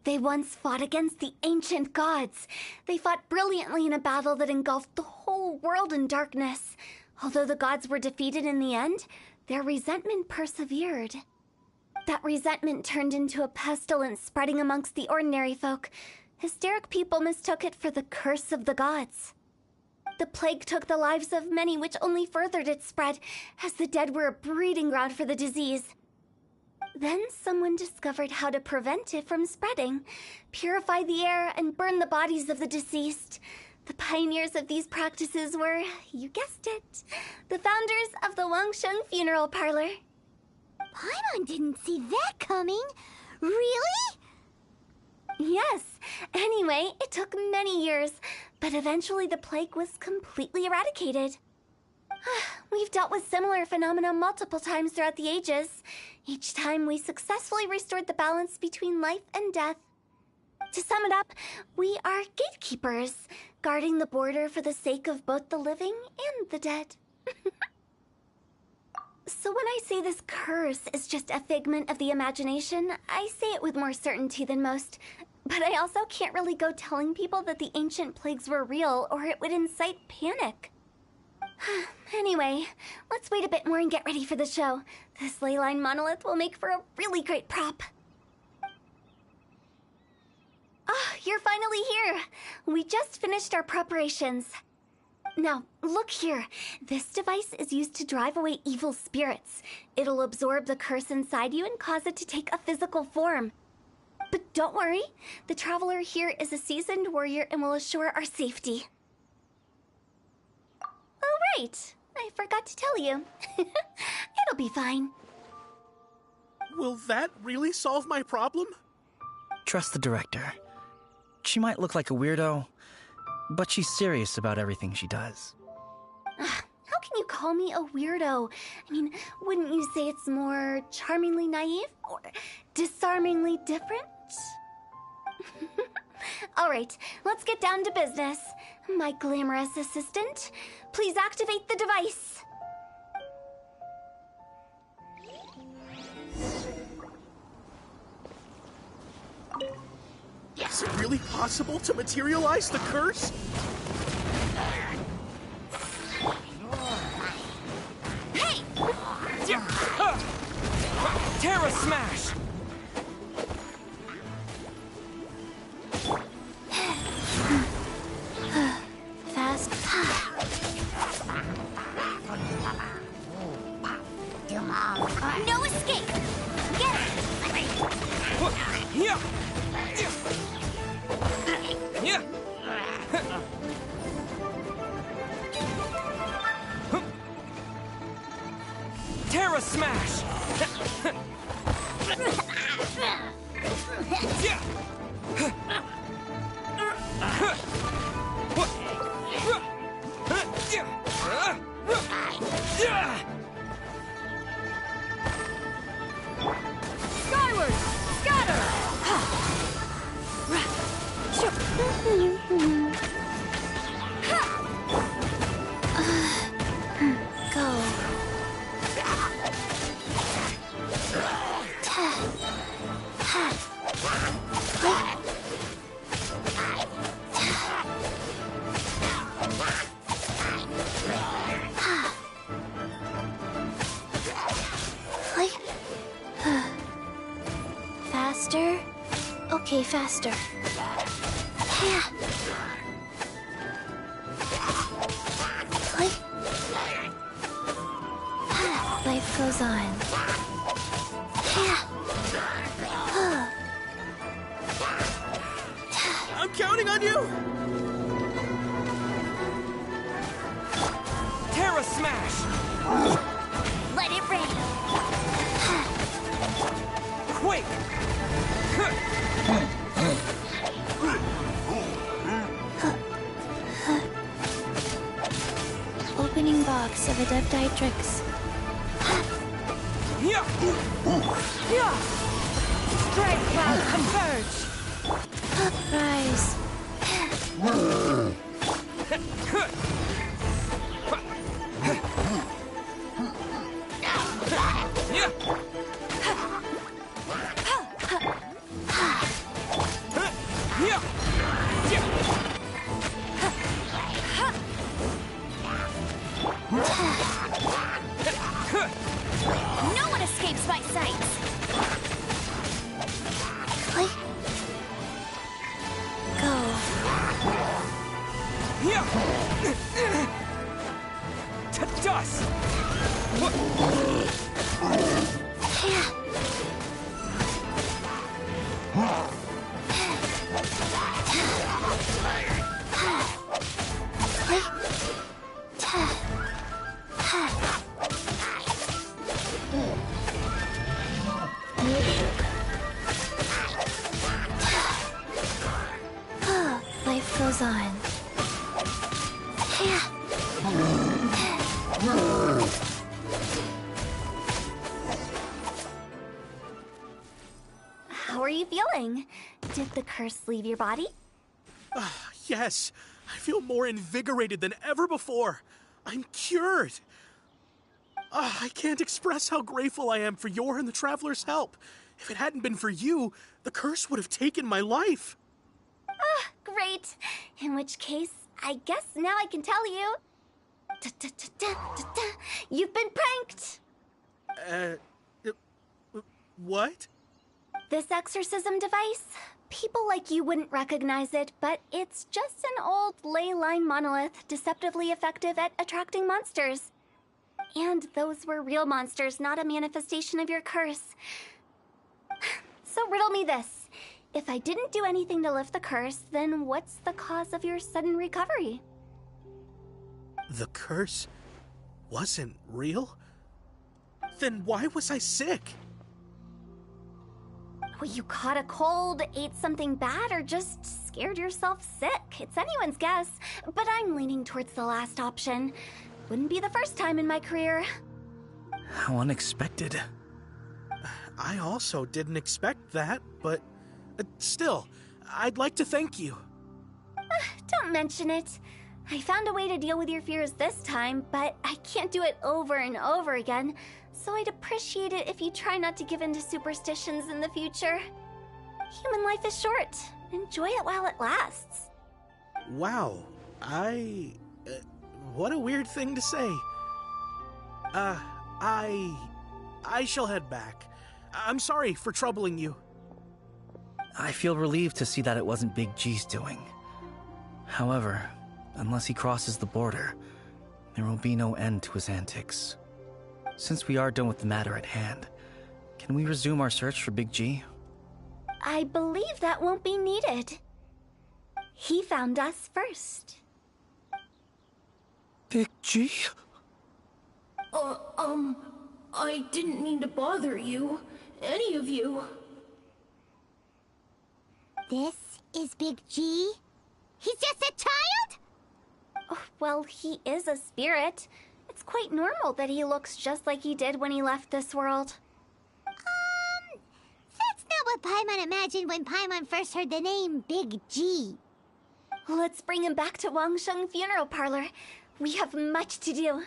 They once fought against the ancient gods. They fought brilliantly in a battle that engulfed the whole world in darkness. Although the gods were defeated in the end, their resentment persevered. That resentment turned into a pestilence spreading amongst the ordinary folk. Hysteric people mistook it for the curse of the gods. The plague took the lives of many, which only furthered its spread, as the dead were a breeding ground for the disease. Then someone discovered how to prevent it from spreading, purify the air, and burn the bodies of the deceased. The pioneers of these practices were, you guessed it, the founders of the Wangsheng Funeral Parlor. Paimon didn't see that coming. Really? Yes. Anyway, it took many years, but eventually the plague was completely eradicated. We've dealt with similar phenomena multiple times throughout the ages. Each time we successfully restored the balance between life and death. To sum it up, we are gatekeepers, guarding the border for the sake of both the living and the dead. So when I say this curse is just a figment of the imagination, I say it with more certainty than most. But I also can't really go telling people that the ancient plagues were real, or it would incite panic. Anyway, let's wait a bit more and get ready for the show. This ley line monolith will make for a really great prop. Ah, you're finally here! We just finished our preparations. Now, look here. This device is used to drive away evil spirits. It'll absorb the curse inside you and cause it to take a physical form. But don't worry, the traveler here is a seasoned warrior and will assure our safety. Oh, right. I forgot to tell you. It'll be fine. Will that really solve my problem? Trust the director. She might look like a weirdo, but she's serious about everything she does. How can you call me a weirdo? I mean, wouldn't you say it's more charmingly naive or disarmingly different? All right, let's get down to business. My glamorous assistant, please activate the device. Is it really possible to materialize the curse? Hey! Terra Smash! Fast. No escape! Get it! Yeah! Yeah! Terra Smash! Yeah! Skyward! Scatter! Go. Faster? Okay, faster. Yeah. Life goes on. Yeah. I'm counting on you! Terra Smash! Let it rain! Quake! Opening box of Adeptitrix. Yeah! Yeah! Strike Cloud Converge! Rise. Life goes on. How are you feeling? Did the curse leave your body? Yes, I feel more invigorated than ever before. I'm cured. I can't express how grateful I am for your and the Traveler's help. If it hadn't been for you, the curse would have taken my life. Great. In which case, I guess now I can tell you. You've been pranked! What? This exorcism device? People like you wouldn't recognize it, but it's just an old ley line monolith deceptively effective at attracting monsters. And those were real monsters, not a manifestation of your curse. So riddle me this. If I didn't do anything to lift the curse, then what's the cause of your sudden recovery? The curse wasn't real? Then why was I sick? Well, you caught a cold, ate something bad, or just scared yourself sick. It's anyone's guess, but I'm leaning towards the last option. Wouldn't be the first time in my career. How unexpected. I also didn't expect that, but still, I'd like to thank you. Don't mention it. I found a way to deal with your fears this time, but I can't do it over and over again, so I'd appreciate it if you try not to give in to superstitions in the future. Human life is short. Enjoy it while it lasts. Wow, what a weird thing to say. I shall head back. I'm sorry for troubling you. I feel relieved to see that it wasn't Big G's doing. However, unless he crosses the border, there will be no end to his antics. Since we are done with the matter at hand, can we resume our search for Big G? I believe that won't be needed. He found us first. Big G? I didn't mean to bother you. Any of you. This is Big G? He's just a child? Oh, well, he is a spirit. It's quite normal that he looks just like he did when he left this world. That's not what Paimon imagined when Paimon first heard the name Big G. Let's bring him back to Wangsheng Funeral Parlor. We have much to do.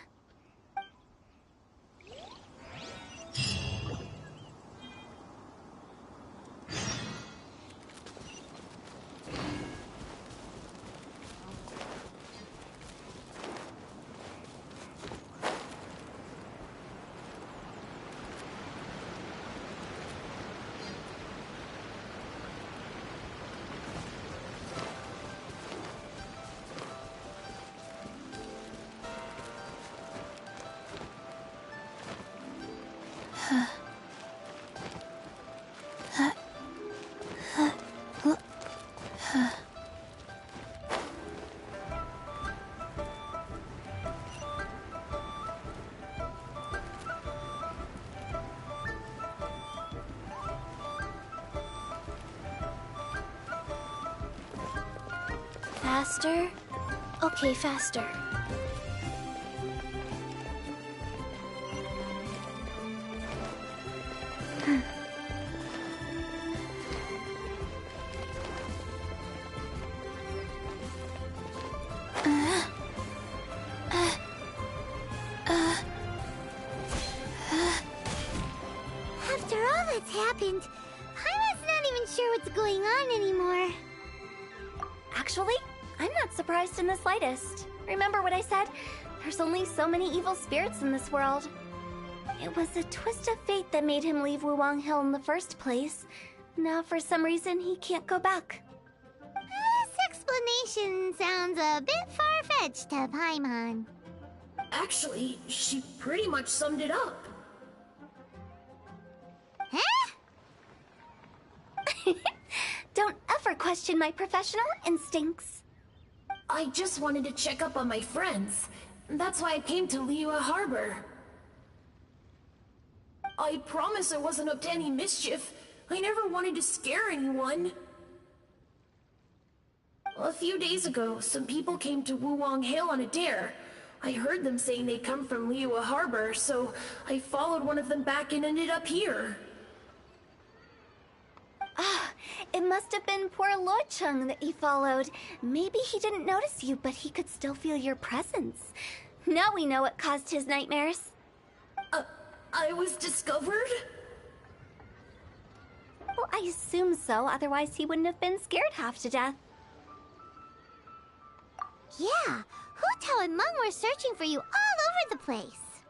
Faster? Okay, faster. After all that's happened, Paimon's not even sure what's going on anymore. Actually, I'm not surprised in the slightest. Remember what I said? There's only so many evil spirits in this world. It was a twist of fate that made him leave Wuwang Hill in the first place. Now, for some reason, he can't go back. This explanation sounds a bit far-fetched to Paimon. Actually, she pretty much summed it up. Huh? ever question my professional instincts. I just wanted to check up on my friends. That's why I came to Liyue Harbor. I promise I wasn't up to any mischief. I never wanted to scare anyone. A few days ago, some people came to Wuwang Hill on a dare. I heard them saying they'd come from Liyue Harbor, so I followed one of them back and ended up here. Ah, it must have been poor Lo Chung that you followed. Maybe he didn't notice you, but he could still feel your presence. Now we know what caused his nightmares. I was discovered? Well, I assume so, otherwise he wouldn't have been scared half to death. Yeah, Hu Tao and Meng were searching for you all over the place.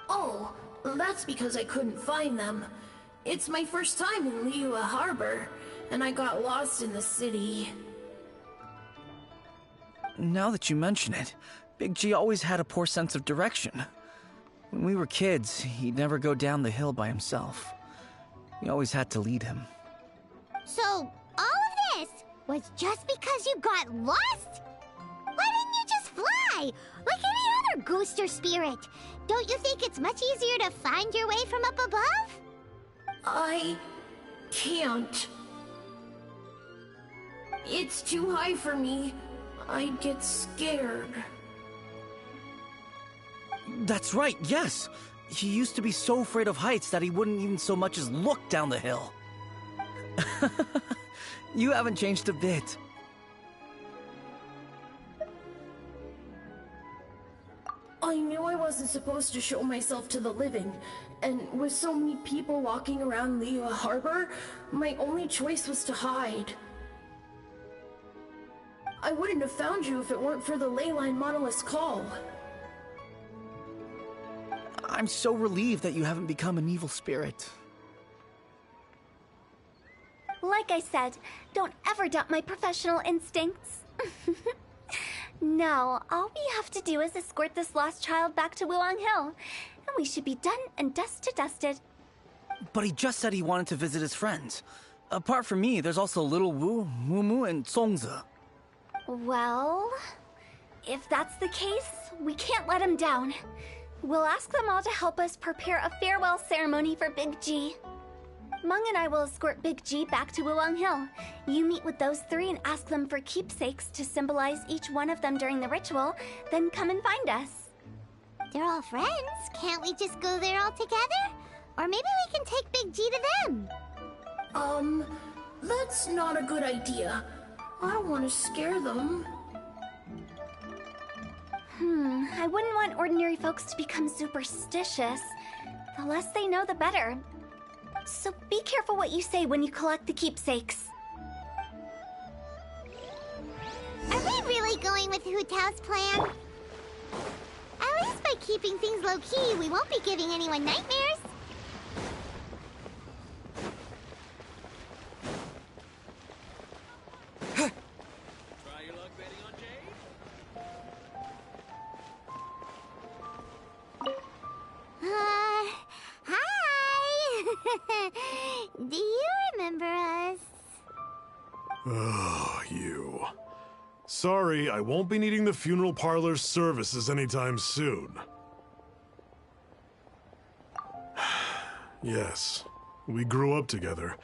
Oh, that's because I couldn't find them. It's my first time in Liyue Harbor, and I got lost in the city. Now that you mention it, Big G always had a poor sense of direction. When we were kids, he'd never go down the hill by himself. We always had to lead him. So, all of this was just because you got lost? Why didn't you just fly? Like any other ghost or spirit? Don't you think it's much easier to find your way from up above? I can't. It's too high for me. I'd get scared. That's right, yes! He used to be so afraid of heights that he wouldn't even so much as look down the hill. You haven't changed a bit. I knew I wasn't supposed to show myself to the living, and with so many people walking around Liyue Harbor, my only choice was to hide. I wouldn't have found you if it weren't for the Leyline Monolith's call. I'm so relieved that you haven't become an evil spirit. Like I said, don't ever doubt my professional instincts. Now, all we have to do is escort this lost child back to Wuwang Hill, and we should be done and dusted. But he just said he wanted to visit his friends. Apart from me, there's also Little Wu, Mumu, and Songze. Well, if that's the case, we can't let him down. We'll ask them all to help us prepare a farewell ceremony for Big G. Meng and I will escort Big G back to Wuwang Hill. You meet with those three and ask them for keepsakes to symbolize each one of them during the ritual, then come and find us. They're all friends. Can't we just go there all together? Or maybe we can take Big G to them. That's not a good idea. I don't want to scare them. I wouldn't want ordinary folks to become superstitious. The less they know, the better. So be careful what you say when you collect the keepsakes. Are we really going with Hu Tao's plan? At least by keeping things low-key, we won't be giving anyone nightmares. Try your luck betting on Jade? Hi! Do you remember us? Oh, you. Sorry, I won't be needing the funeral parlor's services anytime soon. Yes, we grew up together.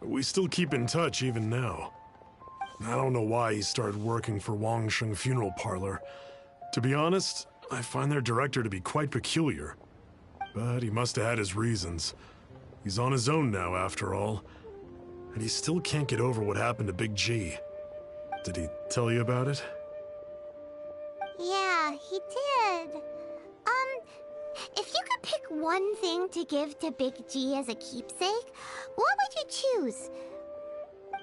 We still keep in touch even now. I don't know why he started working for Wangsheng Funeral Parlor. To be honest, I find their director to be quite peculiar. But he must have had his reasons. He's on his own now, after all. And he still can't get over what happened to Big G. Did he tell you about it? Yeah, he did. If you could pick one thing to give to Big G as a keepsake, what would you choose?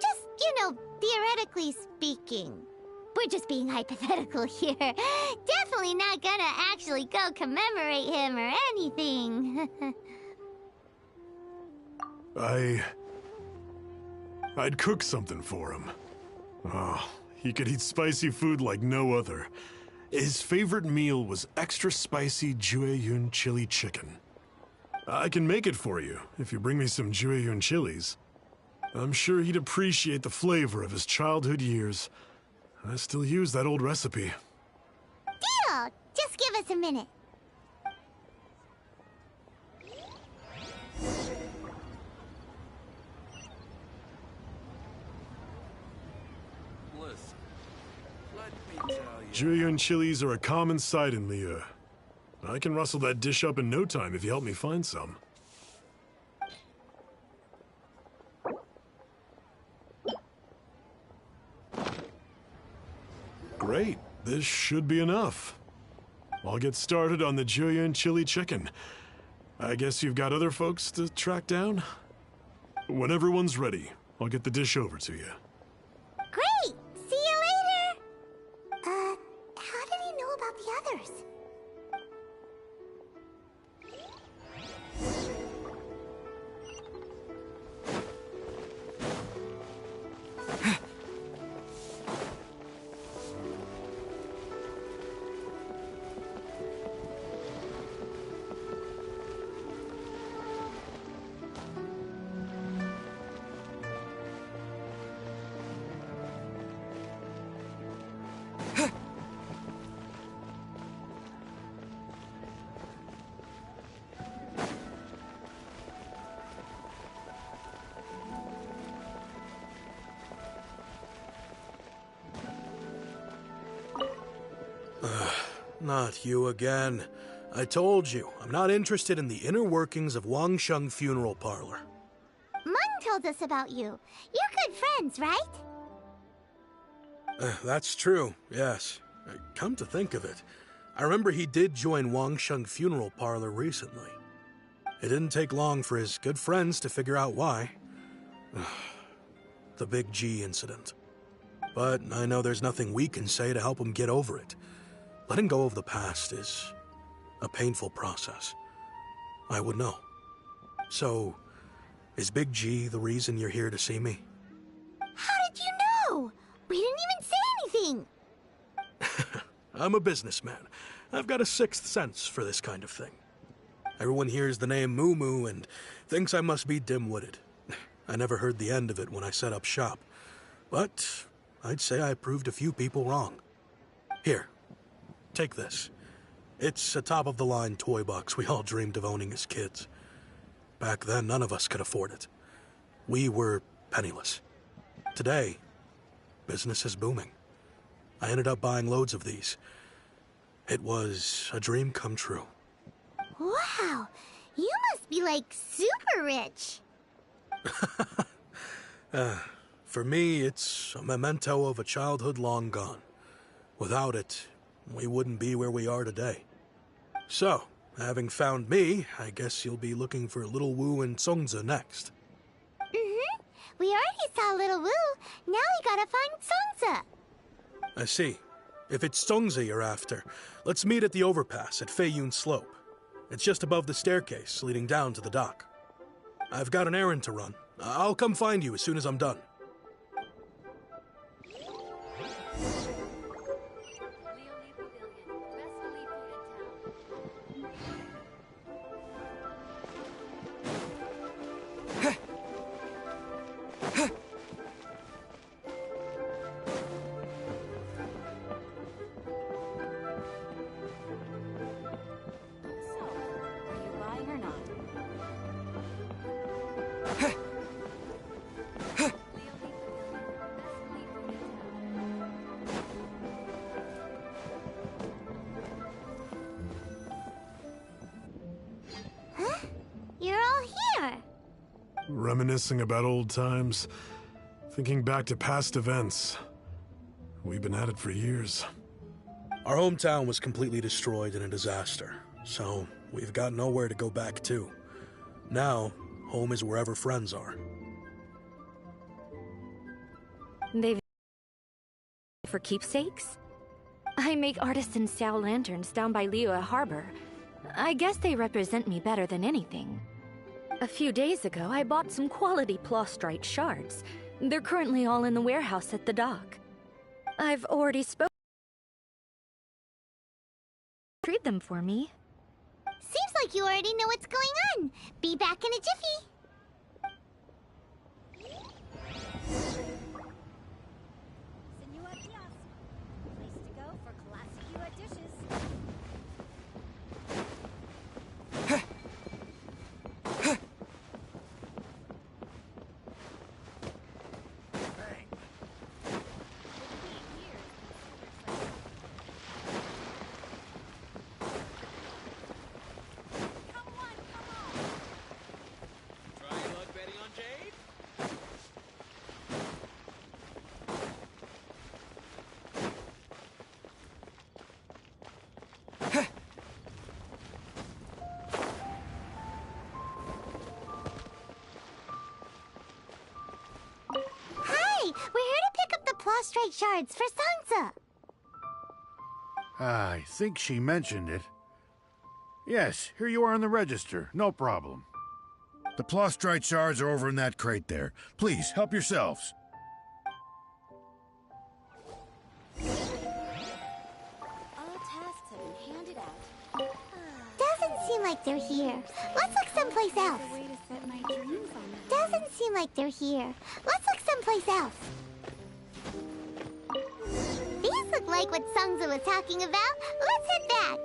Just, theoretically speaking. We're just being hypothetical here. Definitely not gonna actually go commemorate him or anything. I'd cook something for him. Oh, he could eat spicy food like no other. His favorite meal was extra spicy Jueyun chili chicken. I can make it for you if you bring me some Jueyun chilies. I'm sure he'd appreciate the flavor of his childhood years. I still use that old recipe. Deal! Just give us a minute. Listen, let me tell you. Julian chilies are a common sight in Liyue. I can rustle that dish up in no time if you help me find some. Great, this should be enough. I'll get started on the Julian chili chicken. I guess you've got other folks to track down? When everyone's ready, I'll get the dish over to you. Great! See you later! How did he know about the others? Not you again. I told you, I'm not interested in the inner workings of Wangsheng Funeral Parlor. Mun told us about you. You're good friends, right? That's true, yes. Come to think of it, I remember he did join Wangsheng Funeral Parlor recently. It didn't take long for his good friends to figure out why. The Big G incident. But I know there's nothing we can say to help him get over it. Letting go of the past is a painful process. I would know. So, is Big G the reason you're here to see me? How did you know? We didn't even say anything. I'm a businessman. I've got a sixth sense for this kind of thing. Everyone hears the name Moo Moo and thinks I must be dim-witted. I never heard the end of it when I set up shop. But I'd say I proved a few people wrong. Here, take this. It's a top-of-the-line toy box we all dreamed of owning as kids. Back then, none of us could afford it. We were penniless. Today, business is booming. I ended up buying loads of these. It was a dream come true. Wow, you must be like super rich. For me, it's a memento of a childhood long gone. Without it, we wouldn't be where we are today. So, having found me, I guess you'll be looking for Little Wu and Songza next. Mm-hmm. We already saw Little Wu. Now we gotta find Songza. I see. If it's Songza you're after, let's meet at the overpass at Feiyun Slope. It's just above the staircase leading down to the dock. I've got an errand to run. I'll come find you as soon as I'm done. You're all here. Reminiscing about old times, thinking back to past events. We've been at it for years. Our hometown was completely destroyed in a disaster, so we've got nowhere to go back to. Now, home is wherever friends are. They've for keepsakes? I make artisan Sao lanterns down by Liyue Harbor. I guess they represent me better than anything. A few days ago, I bought some quality plastrite shards. They're currently all in the warehouse at the dock. I've already spoken. Trade them for me. Seems like you already know what's going on. Be back in a jiffy. prostrate shards for Sansa. I think she mentioned it. Yes, here you are in the register. No problem. The prostrate shards are over in that crate there. Please, help yourselves. All tasks have been handed out. Doesn't seem like they're here. Let's look someplace else. Doesn't seem like they're here. Let's look someplace else. These look like what Sansa was talking about. Let's head back.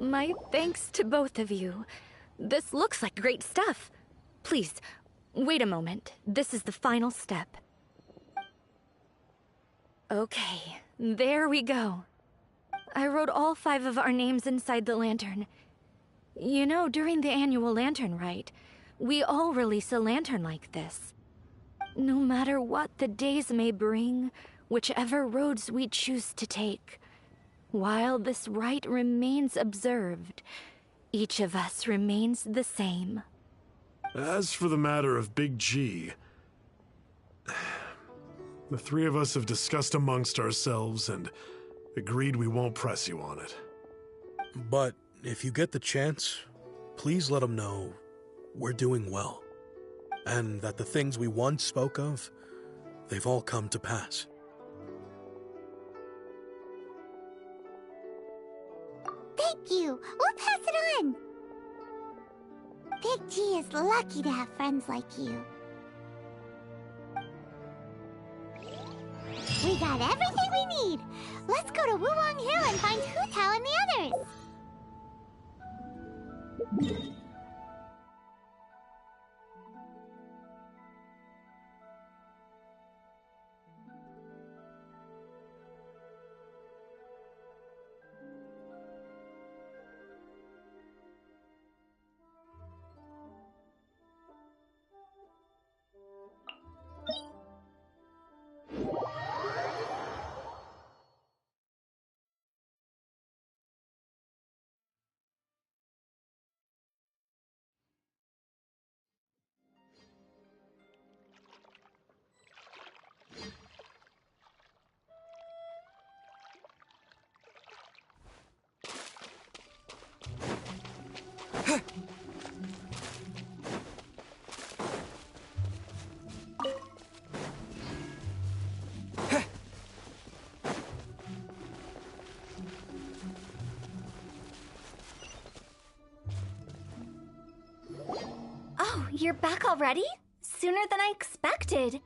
My thanks to both of you. This looks like great stuff. Please, wait a moment. This is the final step. Okay, there we go. I wrote all 5 of our names inside the lantern. You know, during the annual lantern rite, we all release a lantern like this. No matter what the days may bring, whichever roads we choose to take, while this rite remains observed, each of us remains the same. As for the matter of Big G, the 3 of us have discussed amongst ourselves and agreed we won't press you on it. But if you get the chance, please let him know we're doing well, and that the things we once spoke of, they've all come to pass. Thank you. We'll pass it on. Big G is lucky to have friends like you. We got everything we need. Let's go to Wulong Hill and find Hu Tao and the others. Oh, you're back already? Sooner than I expected.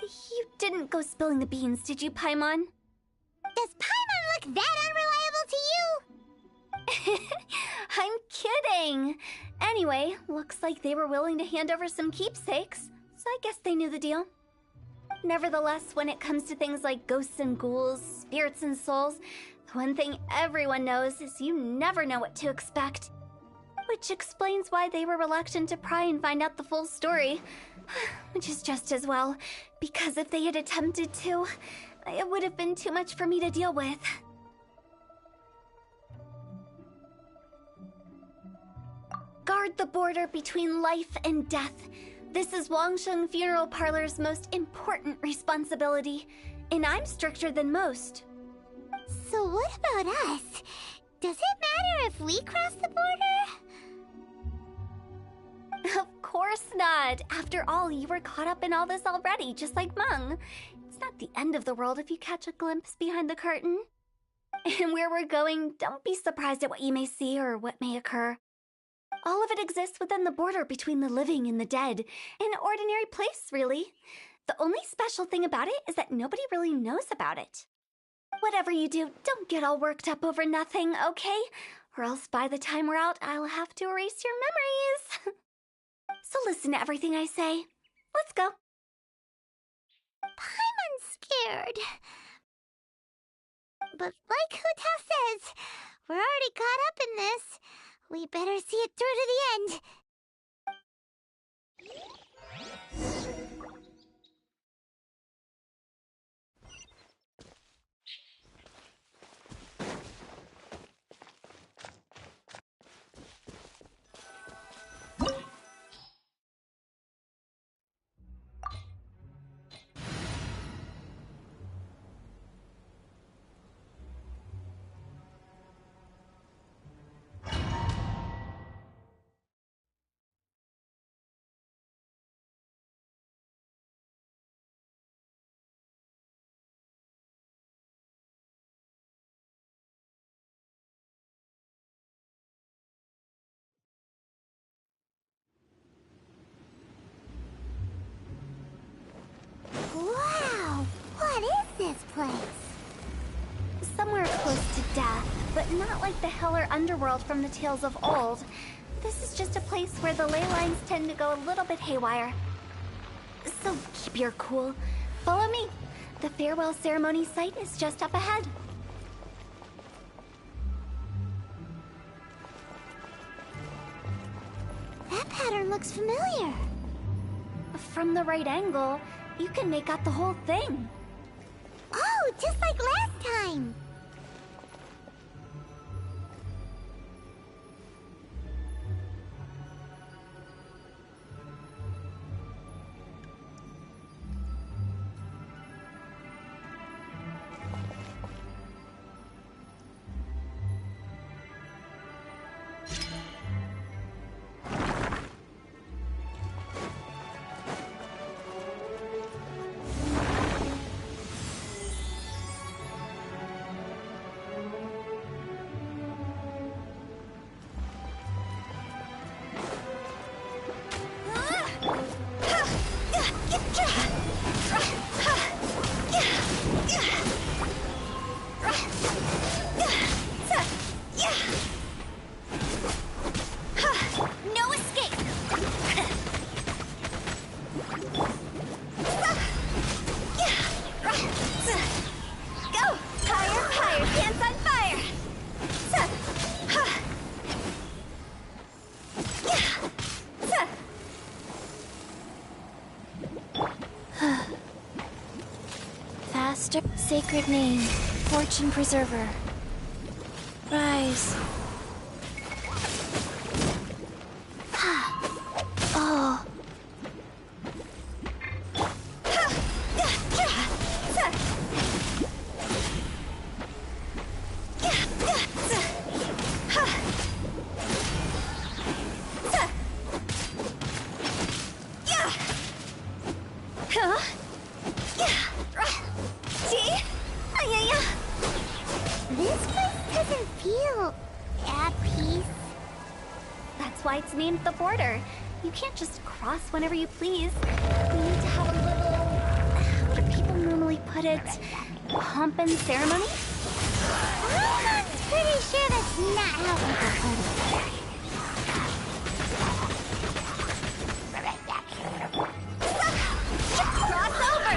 You didn't go spilling the beans, did you, Paimon? Does Paimon look that unreliable to you? I'm kidding. Anyway, looks like they were willing to hand over some keepsakes, so I guess they knew the deal. Nevertheless, when it comes to things like ghosts and ghouls, spirits and souls, the one thing everyone knows is you never know what to expect. Which explains why they were reluctant to pry and find out the full story. Which is just as well, because if they had attempted to, it would have been too much for me to deal with. Guard the border between life and death. This is Wangsheng Funeral Parlor's most important responsibility, and I'm stricter than most. So what about us? Does it matter if we cross the border? Of course not. After all, you were caught up in all this already, just like Meng. It's not the end of the world if you catch a glimpse behind the curtain. And where we're going, don't be surprised at what you may see or what may occur. All of it exists within the border between the living and the dead. An ordinary place, really. The only special thing about it is that nobody really knows about it. Whatever you do, don't get all worked up over nothing, okay? Or else by the time we're out, I'll have to erase your memories. So listen to everything I say. Let's go. Paimon's scared. But like Huta says, we're already caught up in this. We better see it through to the end. Wow! What is this place? Somewhere close to death, but not like the hell or underworld from the tales of old. This is just a place where the ley lines tend to go a little bit haywire. So keep your cool. Follow me. The farewell ceremony site is just up ahead. That pattern looks familiar. From the right angle, you can make out the whole thing. Oh, just like last time. No escape! Go! Higher, higher, hands on fire! Faster. Sacred name. Fortune preserver. Rise. Oh. This place doesn't feel at peace. That's why it's named the border. You can't just cross whenever you please. You need to have a little... How do people normally put it? Pomp and ceremony? I'm pretty sure that's not how people put it. Cross over!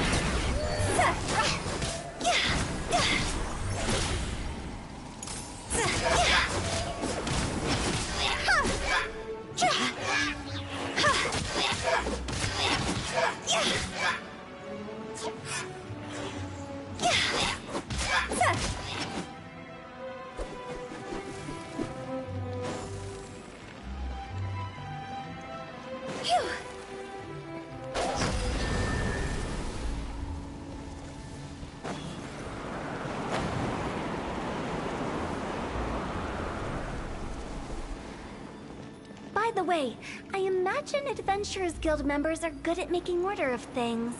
By the way, I imagine Adventurers Guild members are good at making order of things.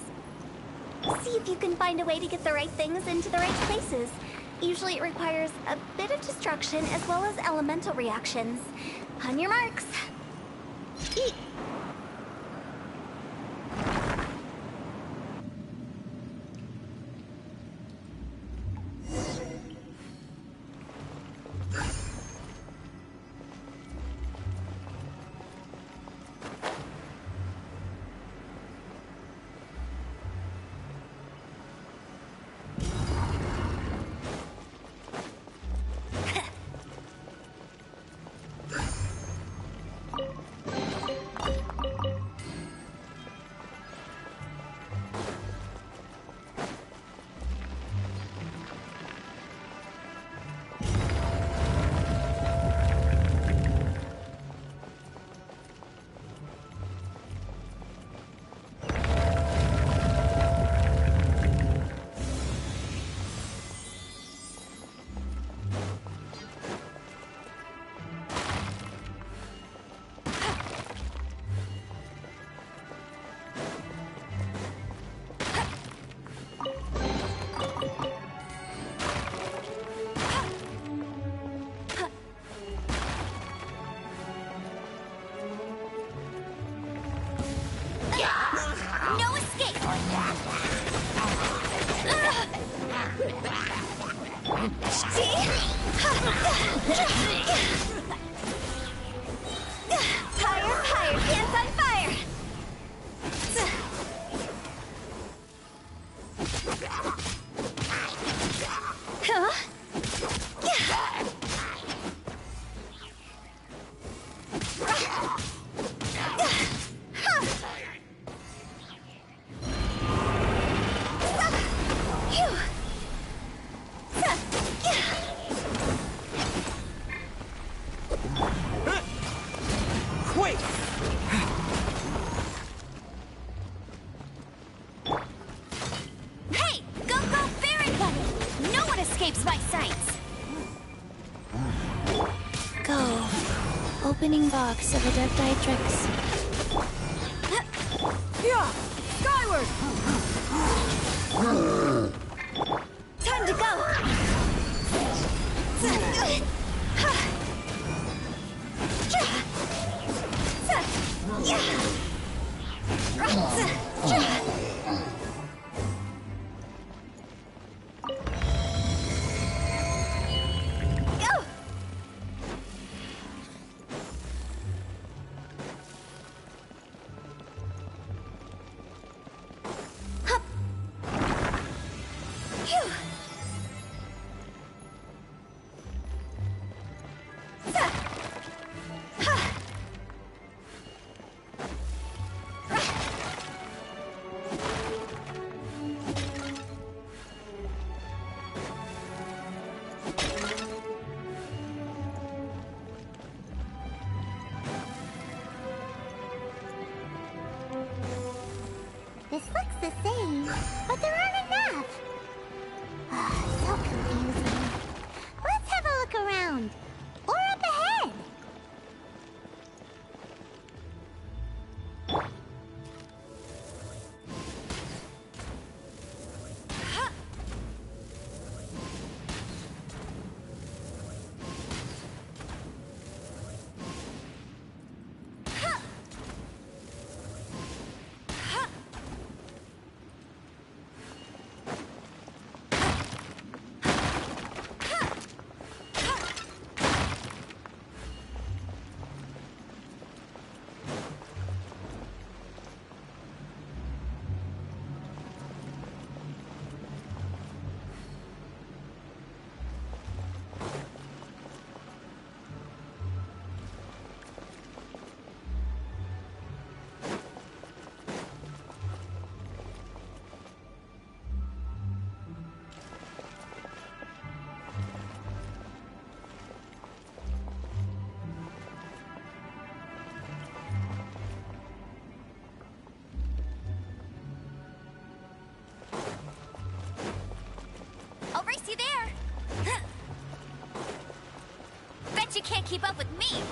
See if you can find a way to get the right things into the right places. Usually it requires a bit of destruction as well as elemental reactions. On your marks. Eat. No escape! Fire, fire, dance on fire! Huh? Wait! Hey! Go, go, Baron Bunny! No one escapes my sights! Go. Opening box of Adeptitrix. Yeah! Skyward! Time to go! This looks the same, but there aren't enough. So confusing. Let's have a look around. Or up ahead. I'll race you there! Bet you can't keep up with me!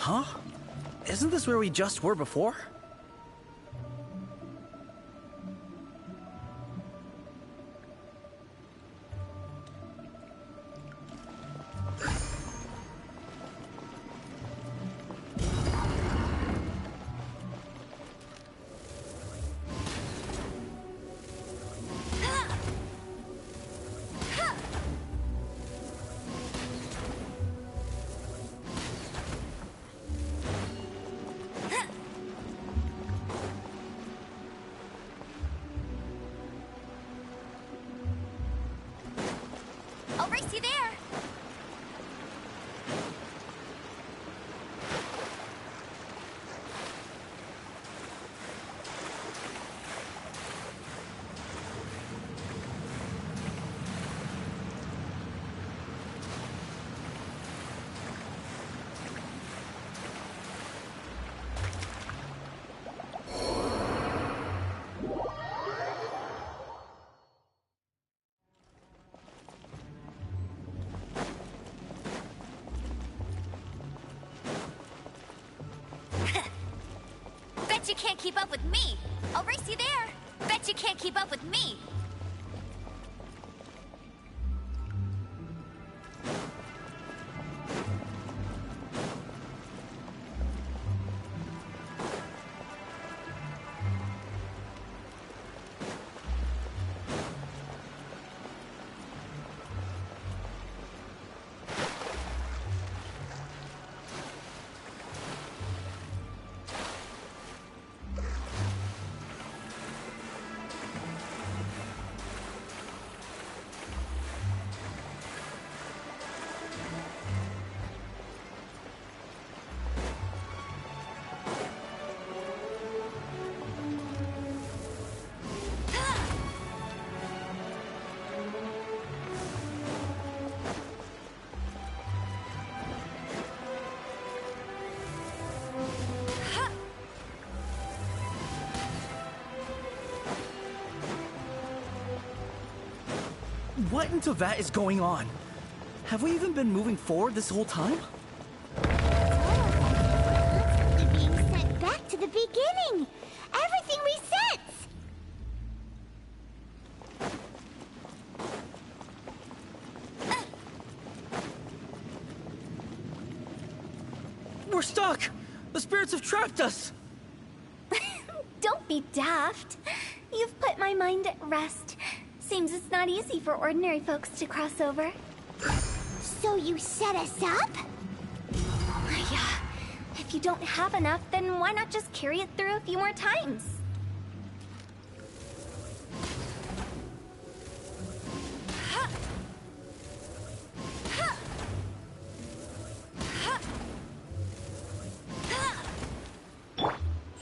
Huh? Isn't this where we just were before? I'll race you there. Bet you can't keep up with me. I'll race you there. Bet you can't keep up with me. What into that is going on? Have we even been moving forward this whole time? Constantly being sent back to the beginning. Everything resets. We're stuck! The spirits have trapped us! Don't be daft. You've put my mind at rest. Seems it's not easy for ordinary folks to cross over. So you set us up? Yeah. If you don't have enough, then why not just carry it through a few more times?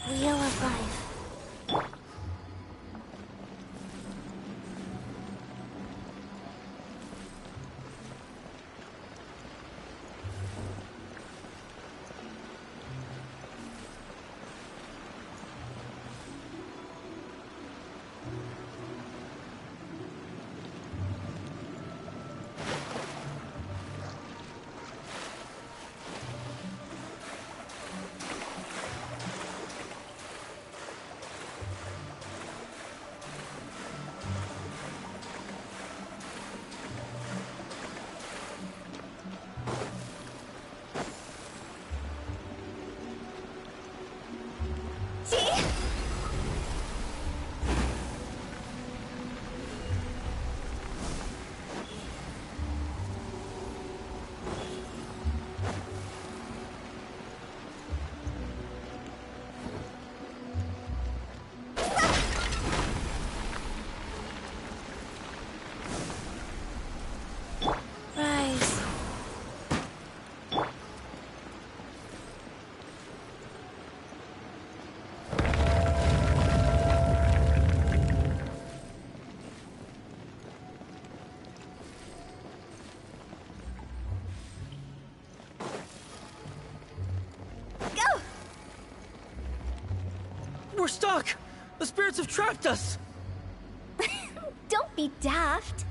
Wheel of Life. We're stuck! The spirits have trapped us! Don't be daft.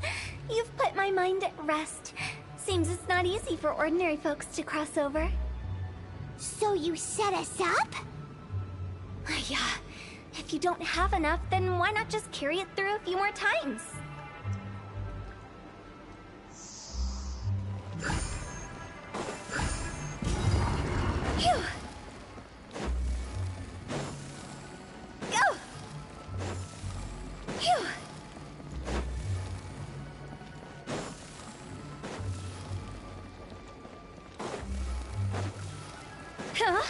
You've put my mind at rest. Seems it's not easy for ordinary folks to cross over. So you set us up? Yeah. If you don't have enough, then why not just carry it through a few more times? Phew! Go! Phew! Huh?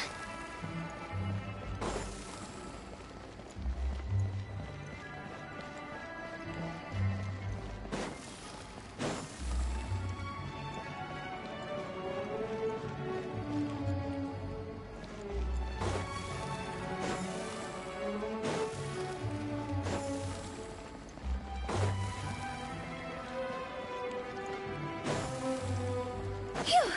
Phew!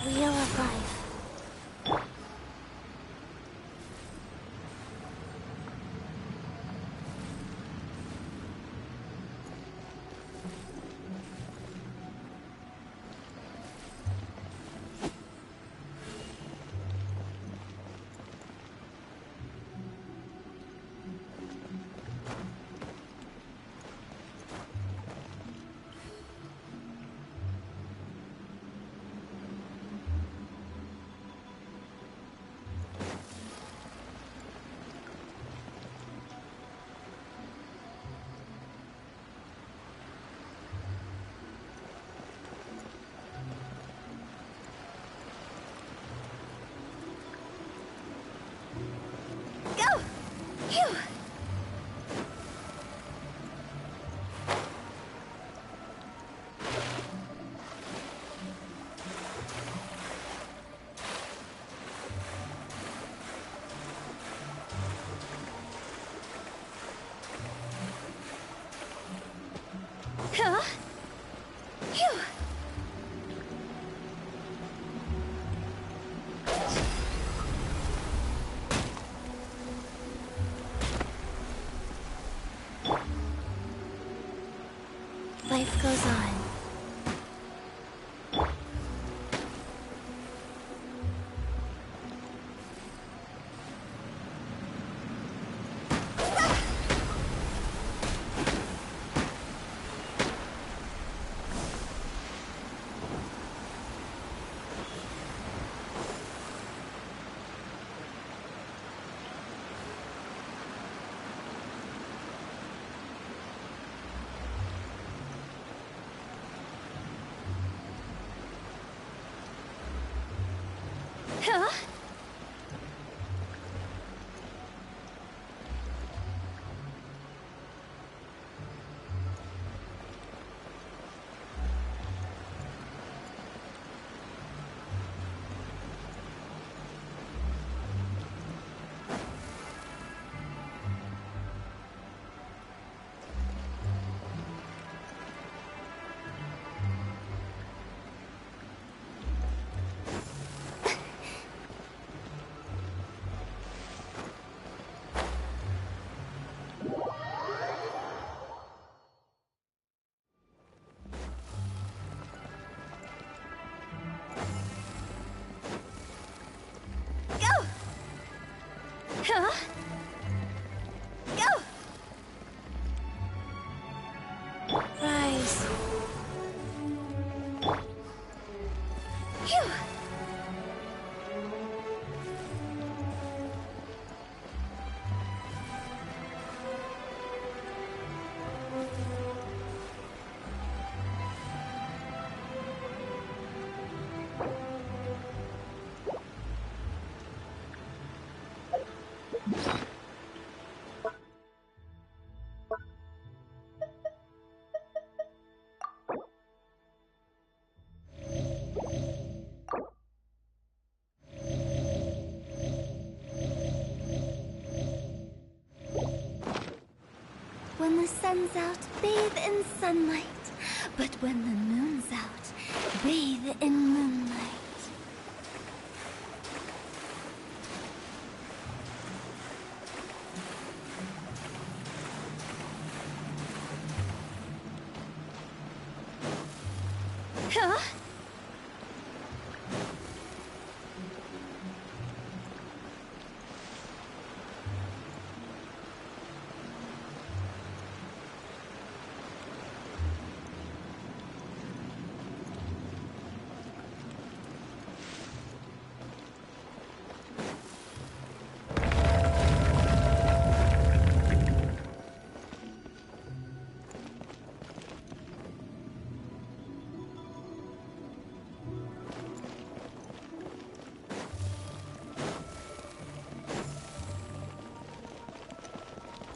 Wheel of Life. Go! Phew! Huh? Phew! Life goes on. Huh? Go! Huh? Go! Rise. Phew! the sun's out, bathe in sunlight. But when the moon's out, bathe in moonlight. Huh?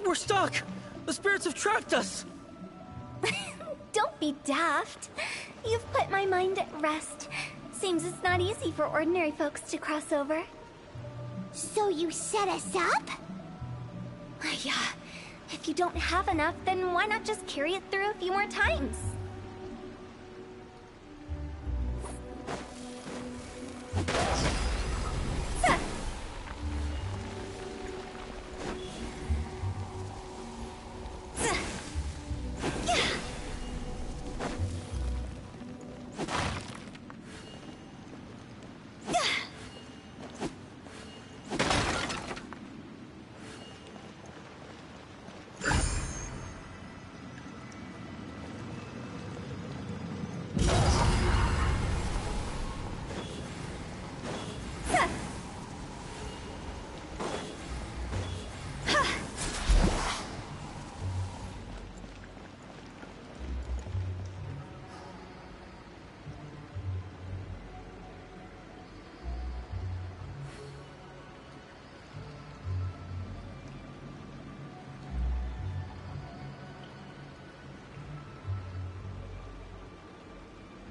We're stuck! The spirits have trapped us! Don't be daft. You've put my mind at rest. Seems it's not easy for ordinary folks to cross over. So you set us up? Yeah. If you don't have enough, then why not just carry it through a few more times?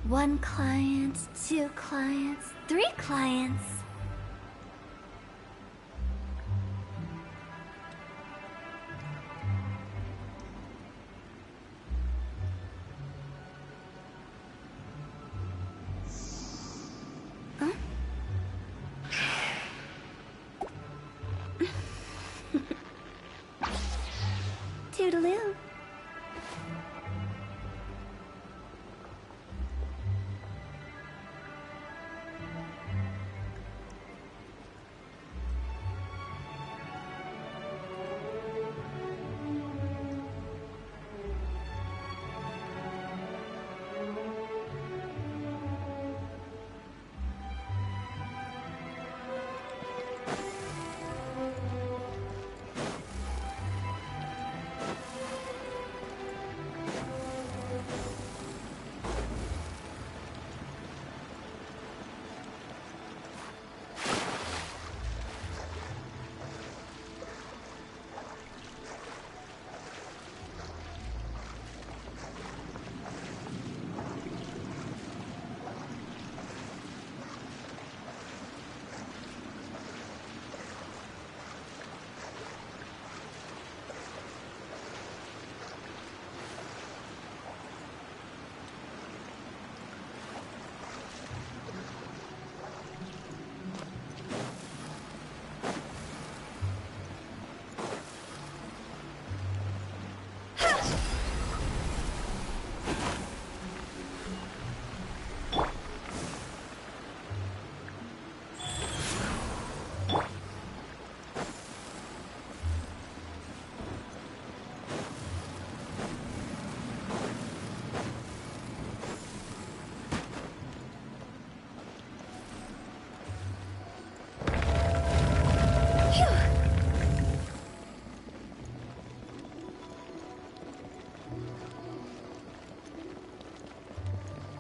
One client, 2 clients, 3 clients. Huh? Toodaloo.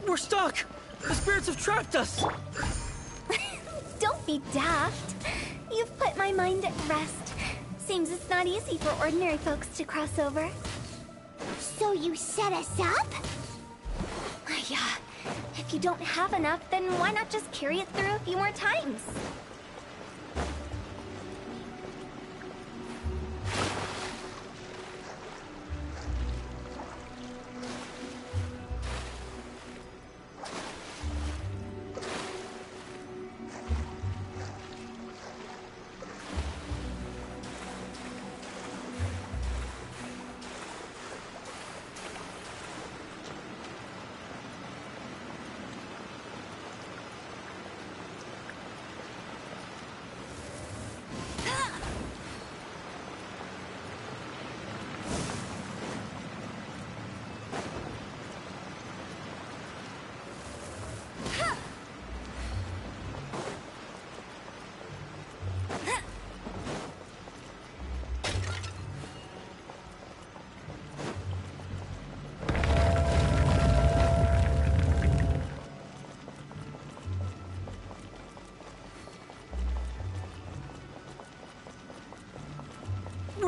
We're stuck! The spirits have trapped us! Don't be daft. You've put my mind at rest. Seems it's not easy for ordinary folks to cross over. So you set us up? Yeah. If you don't have enough, then why not just carry it through a few more times?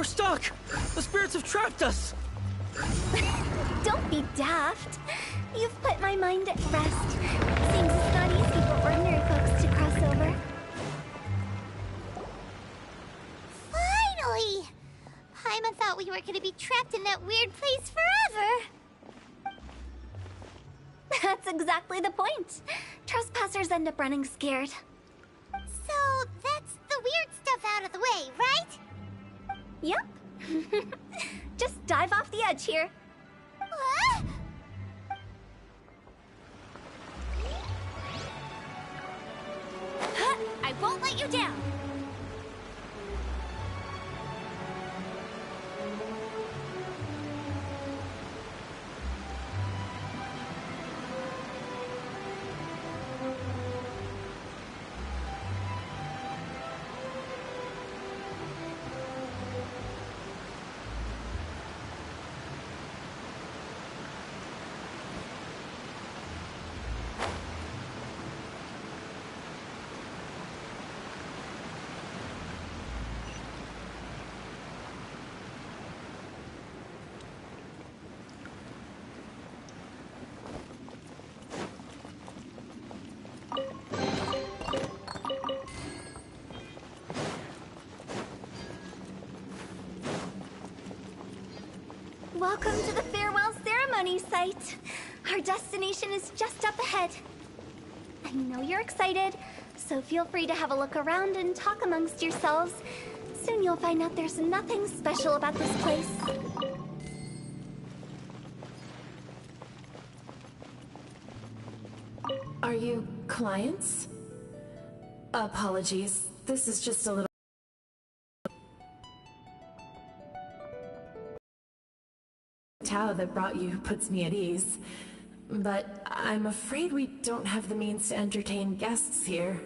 We're stuck! The spirits have trapped us! Don't be daft. You've put my mind at rest. Seems it's not easy for ordinary folks to cross over. Finally! Paimon thought we were gonna be trapped in that weird place forever. That's exactly the point. Trespassers end up running scared. So that's the weird stuff out of the way, right? Yep. Just dive off the edge here. What? I won't let you down. Welcome to the farewell ceremony site. Our destination is just up ahead. I know you're excited, so feel free to have a look around and talk amongst yourselves. Soon you'll find out there's nothing special about this place. Are you clients? Apologies. This is just a little... Tao that brought you puts me at ease. But I'm afraid we don't have the means to entertain guests here.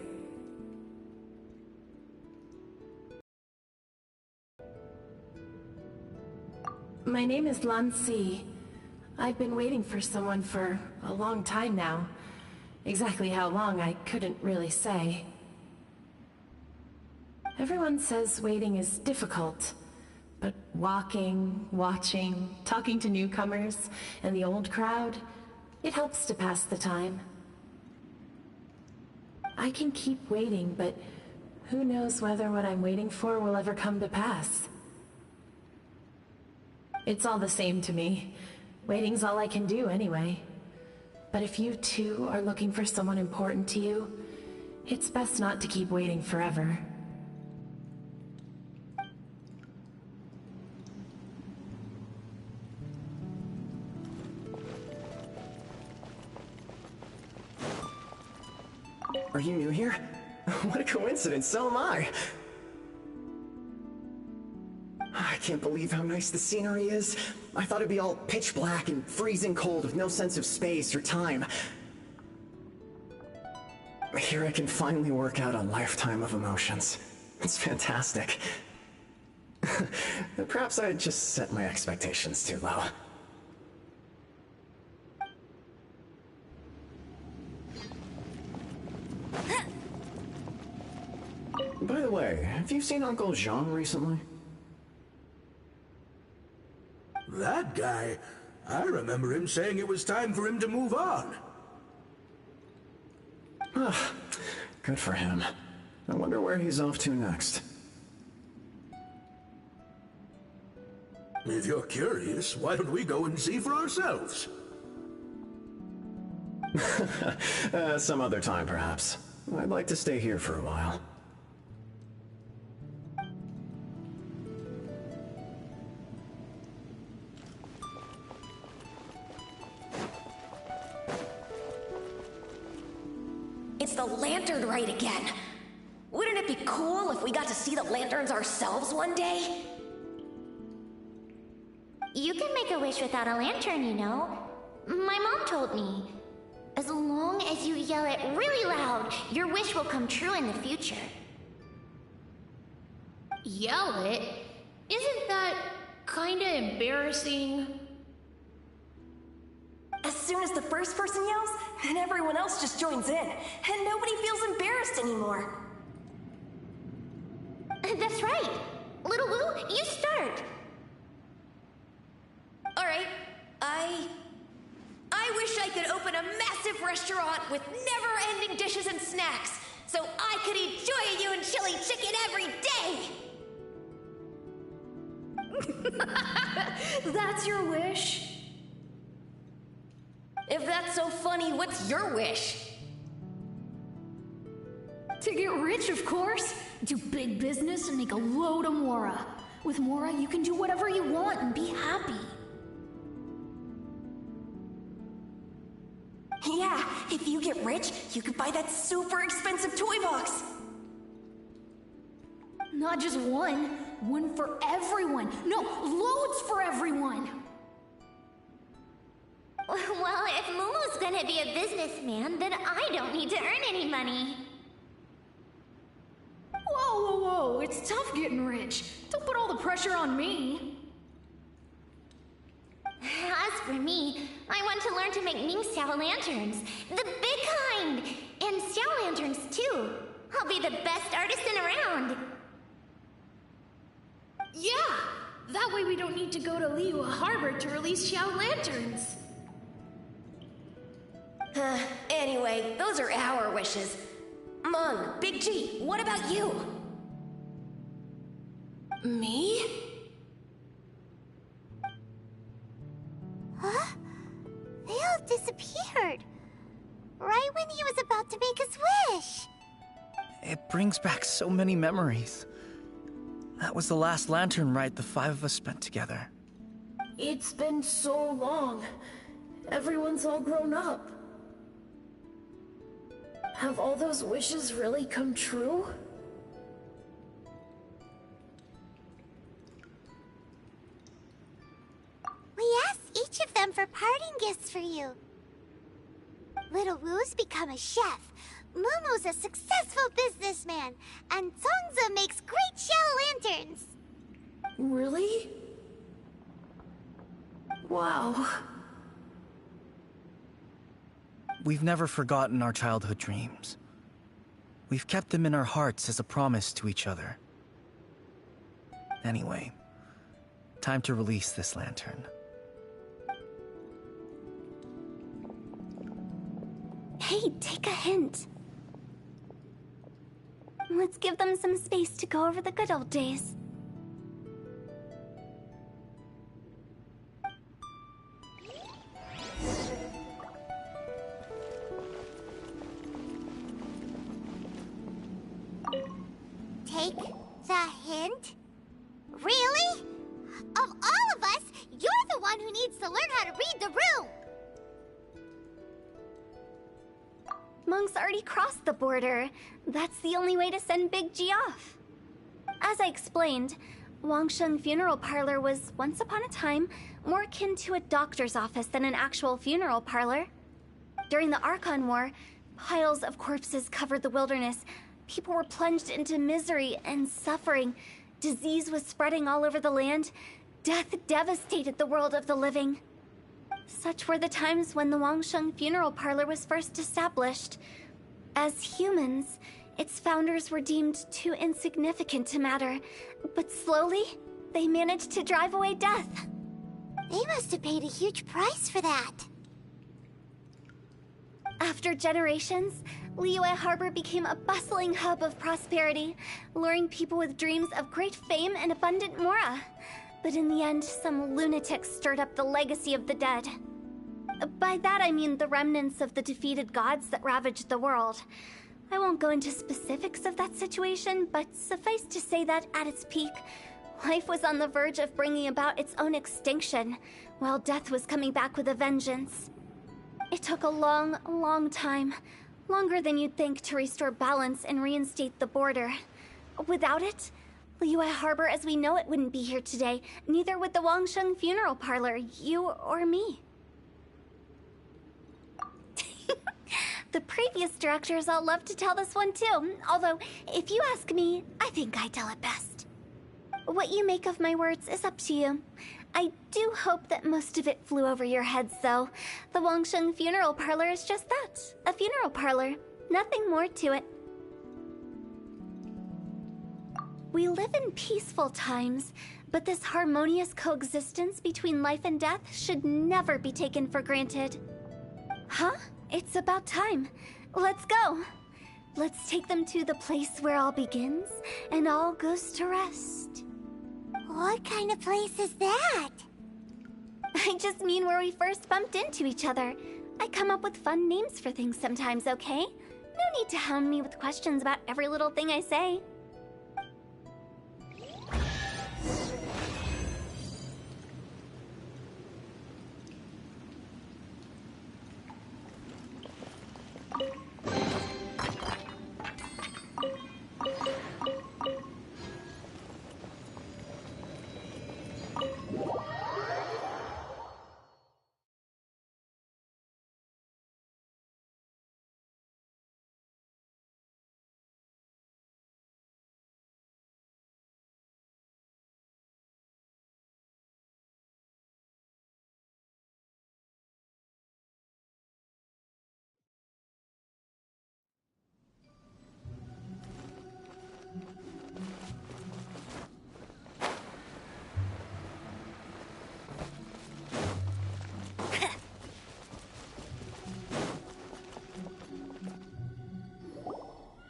My name is Lan Si. I've been waiting for someone for a long time now. Exactly how long, I couldn't really say. Everyone says waiting is difficult, but walking, watching, talking to newcomers, and the old crowd, it helps to pass the time. I can keep waiting, but who knows whether what I'm waiting for will ever come to pass. It's all the same to me. Waiting's all I can do anyway. But if you too are looking for someone important to you, it's best not to keep waiting forever. Are you new here? What a coincidence, so am I! I can't believe how nice the scenery is. I thought it'd be all pitch black and freezing cold with no sense of space or time. Here I can finally work out a lifetime of emotions. It's fantastic. Perhaps I just set my expectations too low. By the way, have you seen Uncle Jean recently? That guy? I remember him saying it was time for him to move on. Good for him. I wonder where he's off to next. If you're curious, why don't we go and see for ourselves? Some other time, perhaps. I'd like to stay here for a while. It's the lantern rite again. Wouldn't it be cool if we got to see the lanterns ourselves one day? You can make a wish without a lantern, you know. My mom told me. As long as you yell it really loud, your wish will come true in the future. Yell it? Isn't that kinda embarrassing? As soon as the first person yells, and everyone else just joins in, and nobody feels embarrassed anymore. That's right. Little Woo, you start. Alright, I wish I could open a massive restaurant with never-ending dishes and snacks, so I could eat Joy You and Chili Chicken every day! That's your wish? If that's so funny, what's your wish? To get rich, of course. Do big business and make a load of Mora. With Mora, you can do whatever you want and be happy. Yeah, if you get rich, you could buy that super expensive toy box. Not just one. One for everyone. No, loads for everyone. Well, if Momo's gonna be a businessman, then I don't need to earn any money. Whoa, whoa, whoa. It's tough getting rich. Don't put all the pressure on me. As for me, I want to learn to make Ming Xiao lanterns. The big kind! And Xiao lanterns, too. I'll be the best artisan around. Yeah! That way we don't need to go to Liyue Harbor to release Xiao lanterns. Anyway, those are our wishes. Mung, Big G, what about you? Me? Huh? They all disappeared. Right when he was about to make his wish. It brings back so many memories. That was the last lantern ride the five of us spent together. It's been so long. Everyone's all grown up. Have all those wishes really come true? We asked each of them for parting gifts for you. Little Woo's become a chef. Momo's a successful businessman. And Zongza makes great shell lanterns. Really? Wow. We've never forgotten our childhood dreams. We've kept them in our hearts as a promise to each other. Anyway, time to release this lantern. Hey, take a hint. Let's give them some space to go over the good old days. Take the hint? Really? Of all of us, you're the one who needs to learn how to read the room. Monk's already crossed the border. That's the only way to send Big G off. As I explained, Wangsheng Funeral Parlor was, once upon a time, more akin to a doctor's office than an actual funeral parlor. During the Archon War, piles of corpses covered the wilderness. People were plunged into misery and suffering. Disease was spreading all over the land. Death devastated the world of the living. Such were the times when the Wangsheng Funeral Parlor was first established. As humans, its founders were deemed too insignificant to matter, but slowly, they managed to drive away death. They must have paid a huge price for that. After generations, Liyue Harbor became a bustling hub of prosperity, luring people with dreams of great fame and abundant mora. But in the end, some lunatics stirred up the legacy of the dead. By that I mean the remnants of the defeated gods that ravaged the world. I won't go into specifics of that situation, but suffice to say that at its peak, life was on the verge of bringing about its own extinction, while death was coming back with a vengeance. It took a long, long time, longer than you'd think, to restore balance and reinstate the border. Without it, Liyue Harbor as we know it wouldn't be here today, neither would the Wangsheng Funeral Parlor, you or me. The previous directors all love to tell this one too, although, if you ask me, I think I tell it best. What you make of my words is up to you. I do hope that most of it flew over your heads, though. The Wangsheng Funeral Parlor is just that, a funeral parlor. Nothing more to it. We live in peaceful times, but this harmonious coexistence between life and death should never be taken for granted. Huh? It's about time. Let's go. Let's take them to the place where all begins and all goes to rest. What kind of place is that? I just mean where we first bumped into each other. I come up with fun names for things sometimes, okay? No need to hound me with questions about every little thing I say.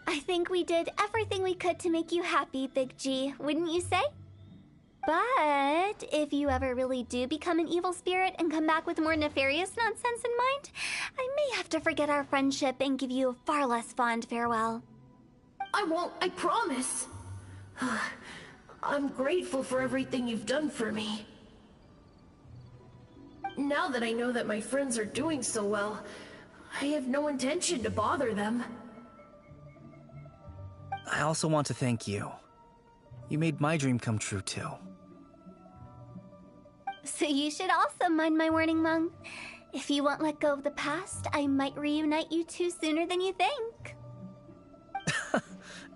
I think we did everything we could to make you happy, Big G, wouldn't you say? But if you ever really do become an evil spirit and come back with more nefarious nonsense in mind, I may have to forget our friendship and give you a far less fond farewell. I won't, I promise. I'm grateful for everything you've done for me. Now that I know that my friends are doing so well, I have no intention to bother them. I also want to thank you. You made my dream come true, too. So you should also mind my warning, Mung. If you won't let go of the past, I might reunite you two sooner than you think.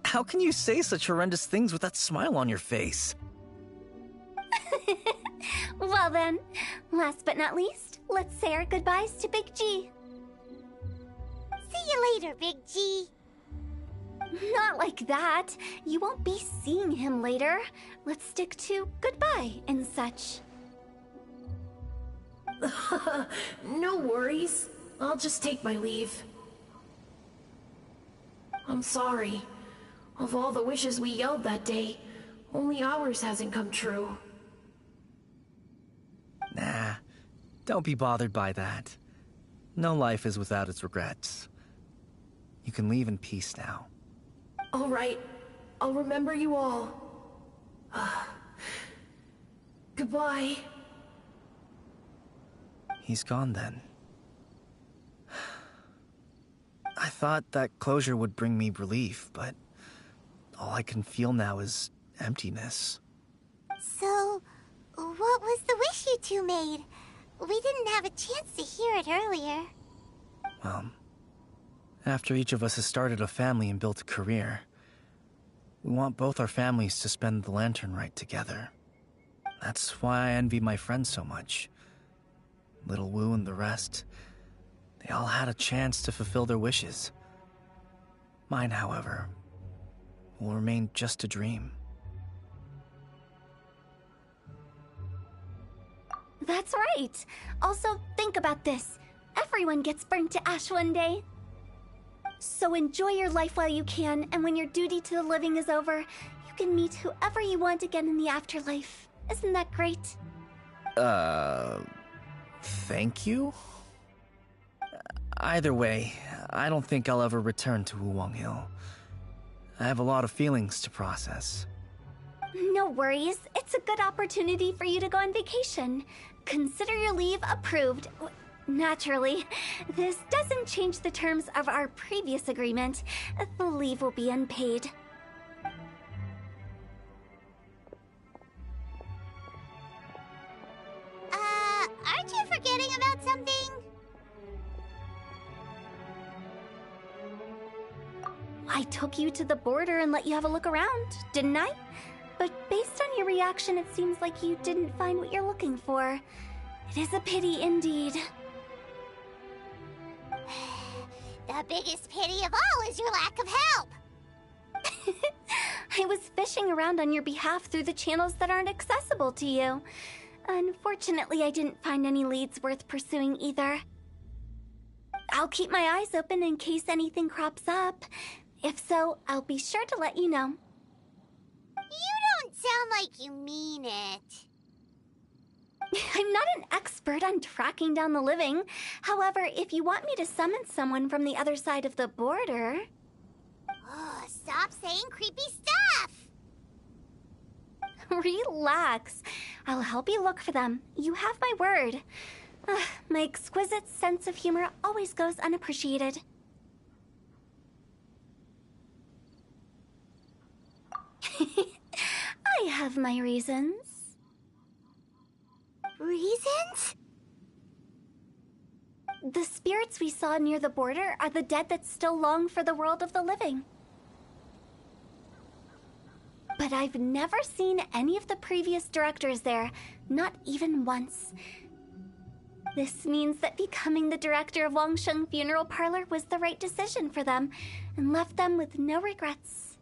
How can you say such horrendous things with that smile on your face? Well then, last but not least, let's say our goodbyes to Big G. See you later, Big G. Not like that. You won't be seeing him later. Let's stick to goodbye and such. No worries. I'll just take my leave. I'm sorry. Of all the wishes we yelled that day, only ours hasn't come true. Nah, don't be bothered by that. No life is without its regrets. You can leave in peace now. All right. I'll remember you all. Goodbye. He's gone then. I thought that closure would bring me relief, but all I can feel now is emptiness. So, what was the wish you two made? We didn't have a chance to hear it earlier. Well, after each of us has started a family and built a career, we want both our families to spend the lantern rite together. That's why I envy my friends so much. Little Wu and the rest, they all had a chance to fulfill their wishes. Mine, however, will remain just a dream. That's right. Also, think about this. Everyone gets burned to ash one day. So enjoy your life while you can, and when your duty to the living is over, you can meet whoever you want again in the afterlife. Isn't that great? Thank you? Either way, I don't think I'll ever return to Wuwang Hill. I have a lot of feelings to process. No worries. It's a good opportunity for you to go on vacation. Consider your leave approved. Naturally, this doesn't change the terms of our previous agreement. The leave will be unpaid. Aren't you forgetting about something? I took you to the border and let you have a look around, didn't I? But based on your reaction, it seems like you didn't find what you're looking for. It is a pity indeed. The biggest pity of all is your lack of help. I was fishing around on your behalf through the channels that aren't accessible to you. Unfortunately, I didn't find any leads worth pursuing either. I'll keep my eyes open in case anything crops up. If so, I'll be sure to let you know. You don't sound like you mean it. I'm not an expert on tracking down the living. However, if you want me to summon someone from the other side of the border... Oh, stop saying creepy stuff! Relax. I'll help you look for them. You have my word. My exquisite sense of humor always goes unappreciated. I have my reasons. Reasons? The spirits we saw near the border are the dead that still long for the world of the living. But I've never seen any of the previous directors there, not even once. This means that becoming the director of Wangsheng Funeral Parlor was the right decision for them, and left them with no regrets.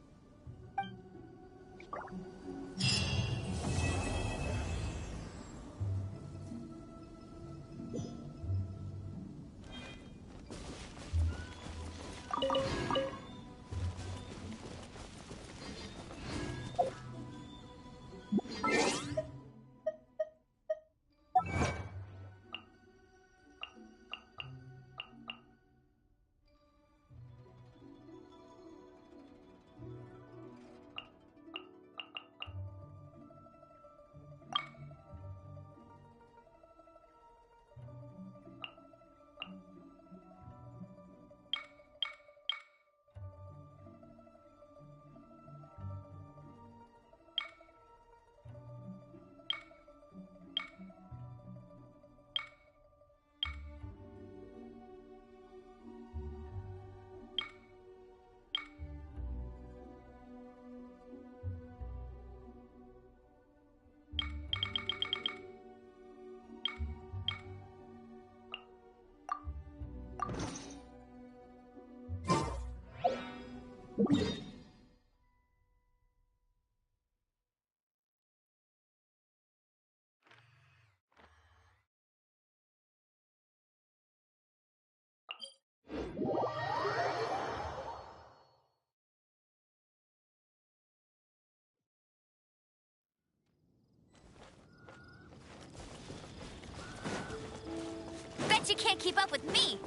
Bet you can't keep up with me!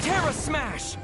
Terra Smash!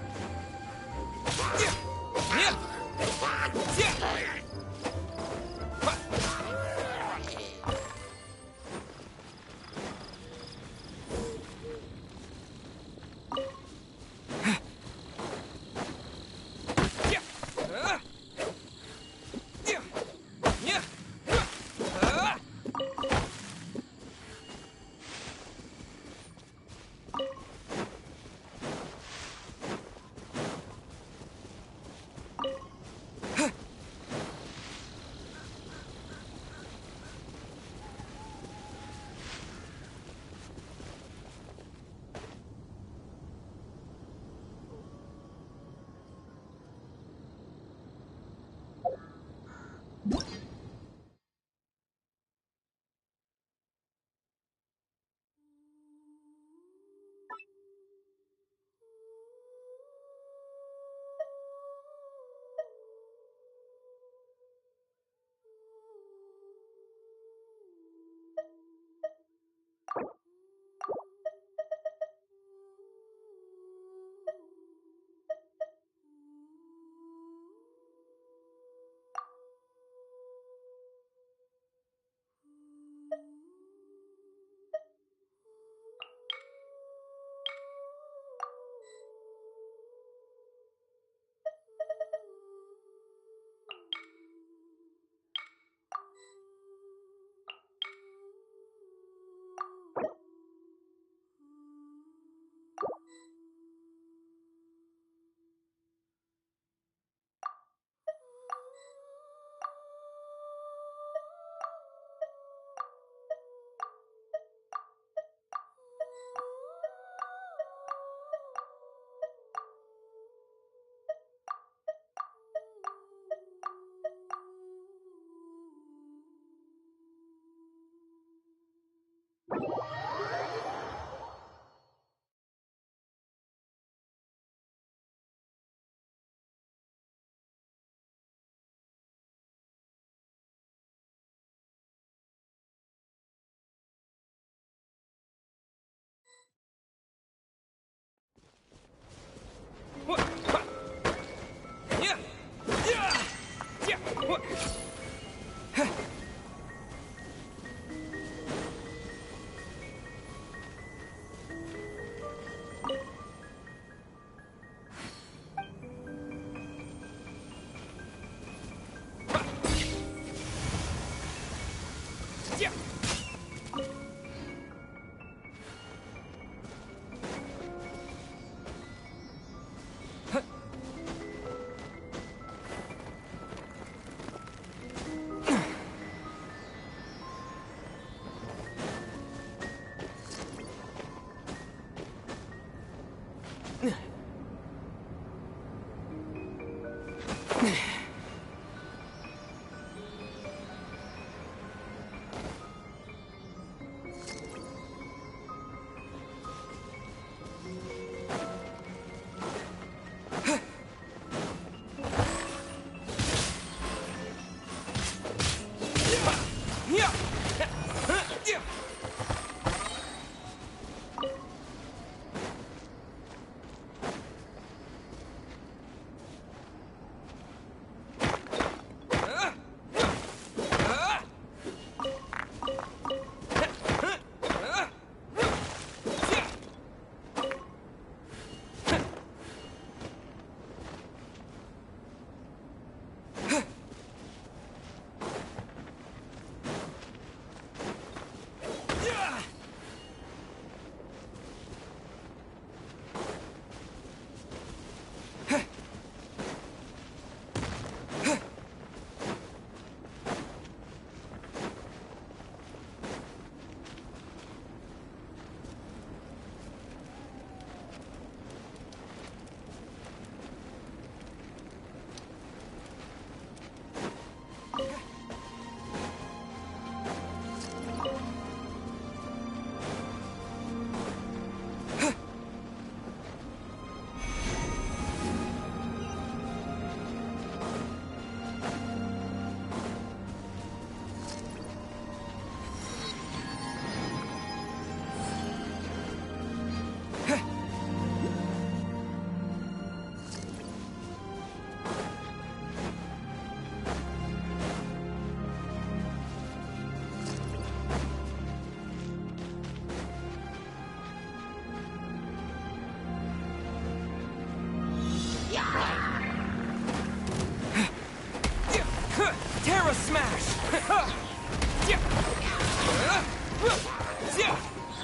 Terra Smash!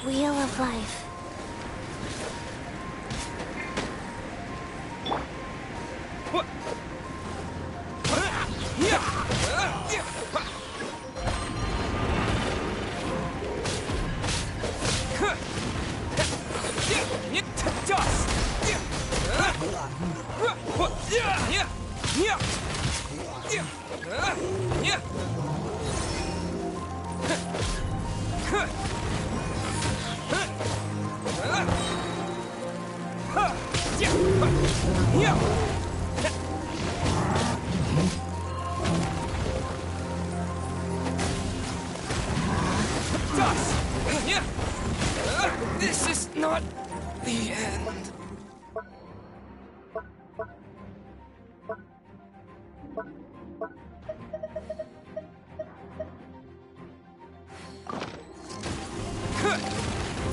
Wheel of Life. This is not the end.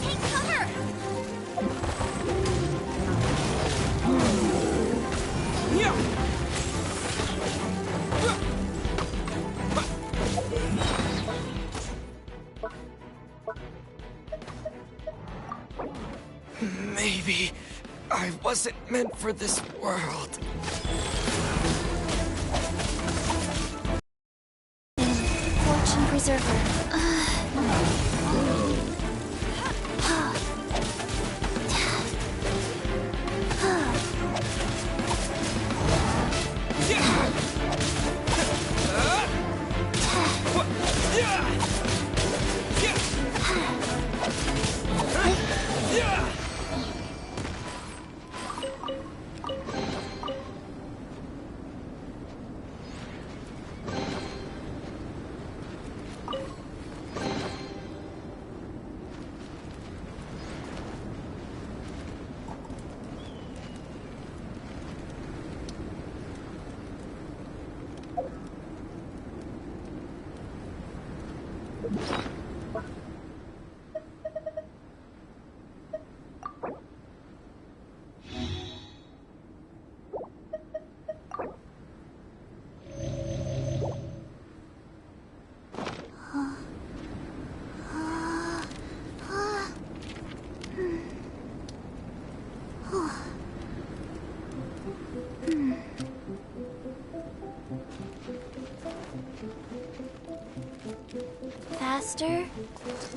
Take cover! Maybe I wasn't meant for this world. Fortune Preserver. Faster?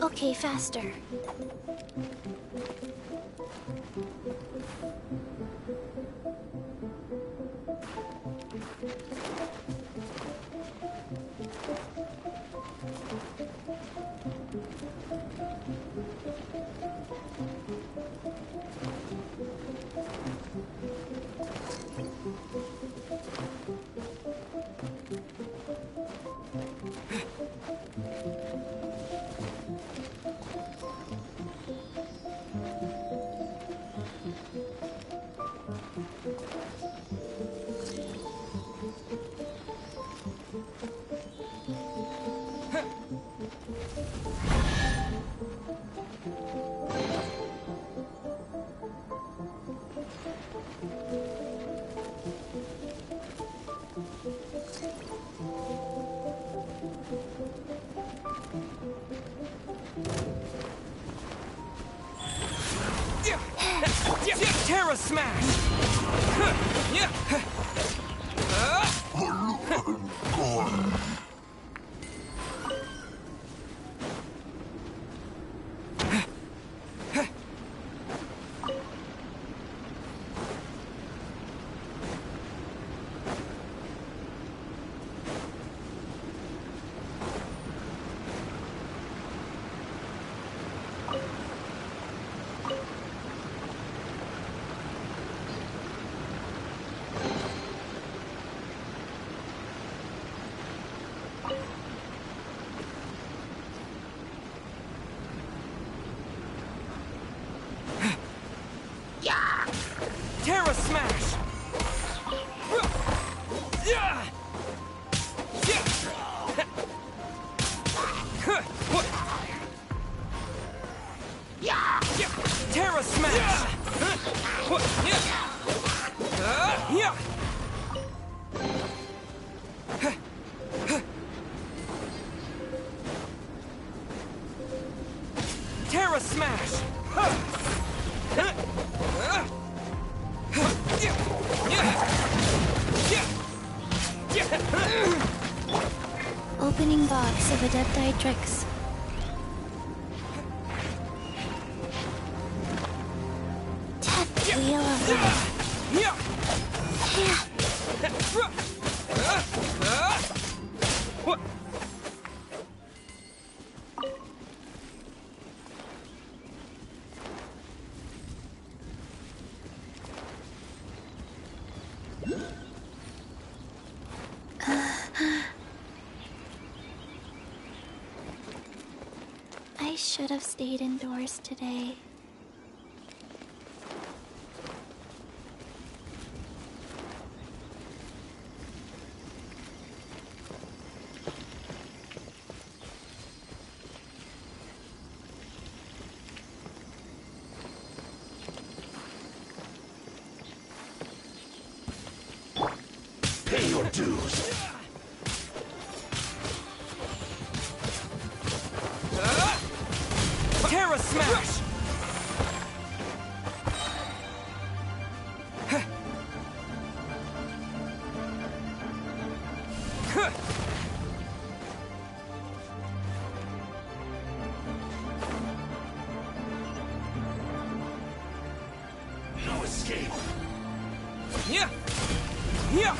Okay, faster. Terra Smash! Terra Smash! Terra Smash! Terra Smash! Opening box of Adeptitrix. Death Wheel of Life. Yeah. I should have stayed indoors today. Pay your dues. Terra Smash! No escape. Yeah! Yeah!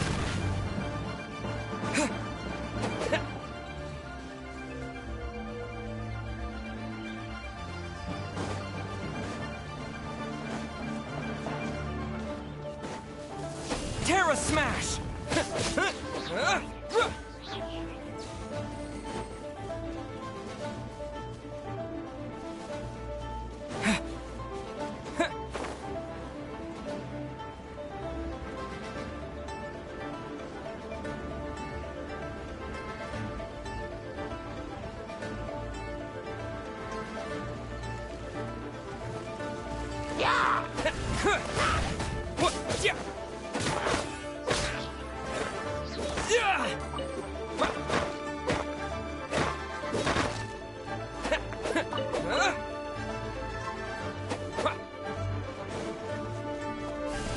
Terra Smash!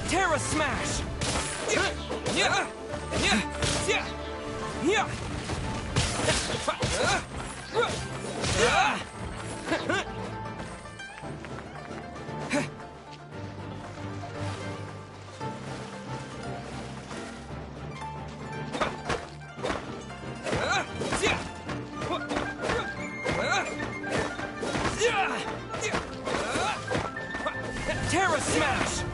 Terra Smash! Yeah! Yeah! Yeah! Yeah! Terra Smash!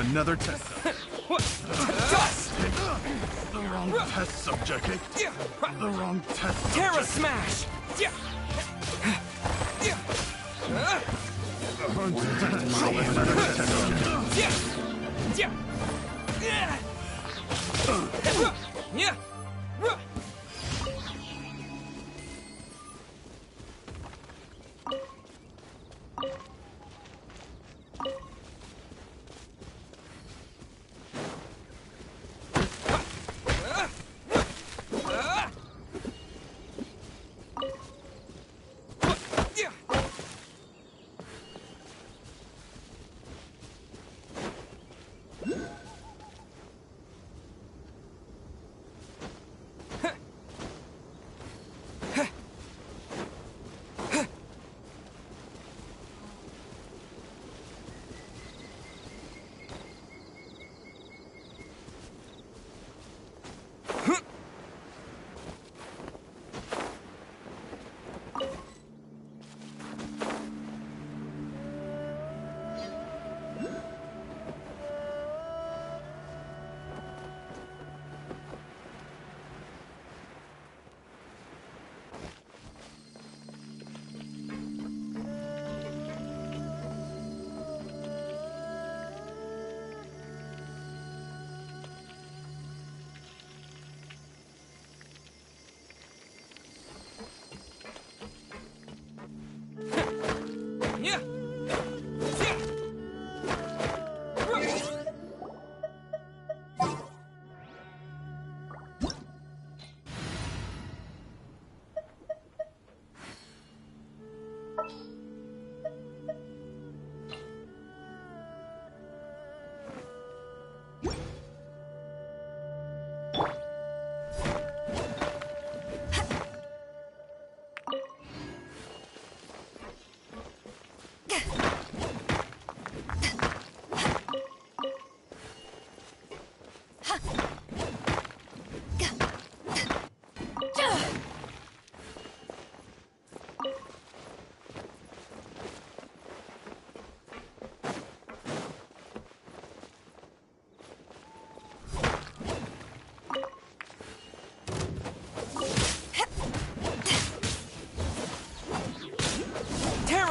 Another test. The wrong test subject. The wrong test subject. Terra Smash!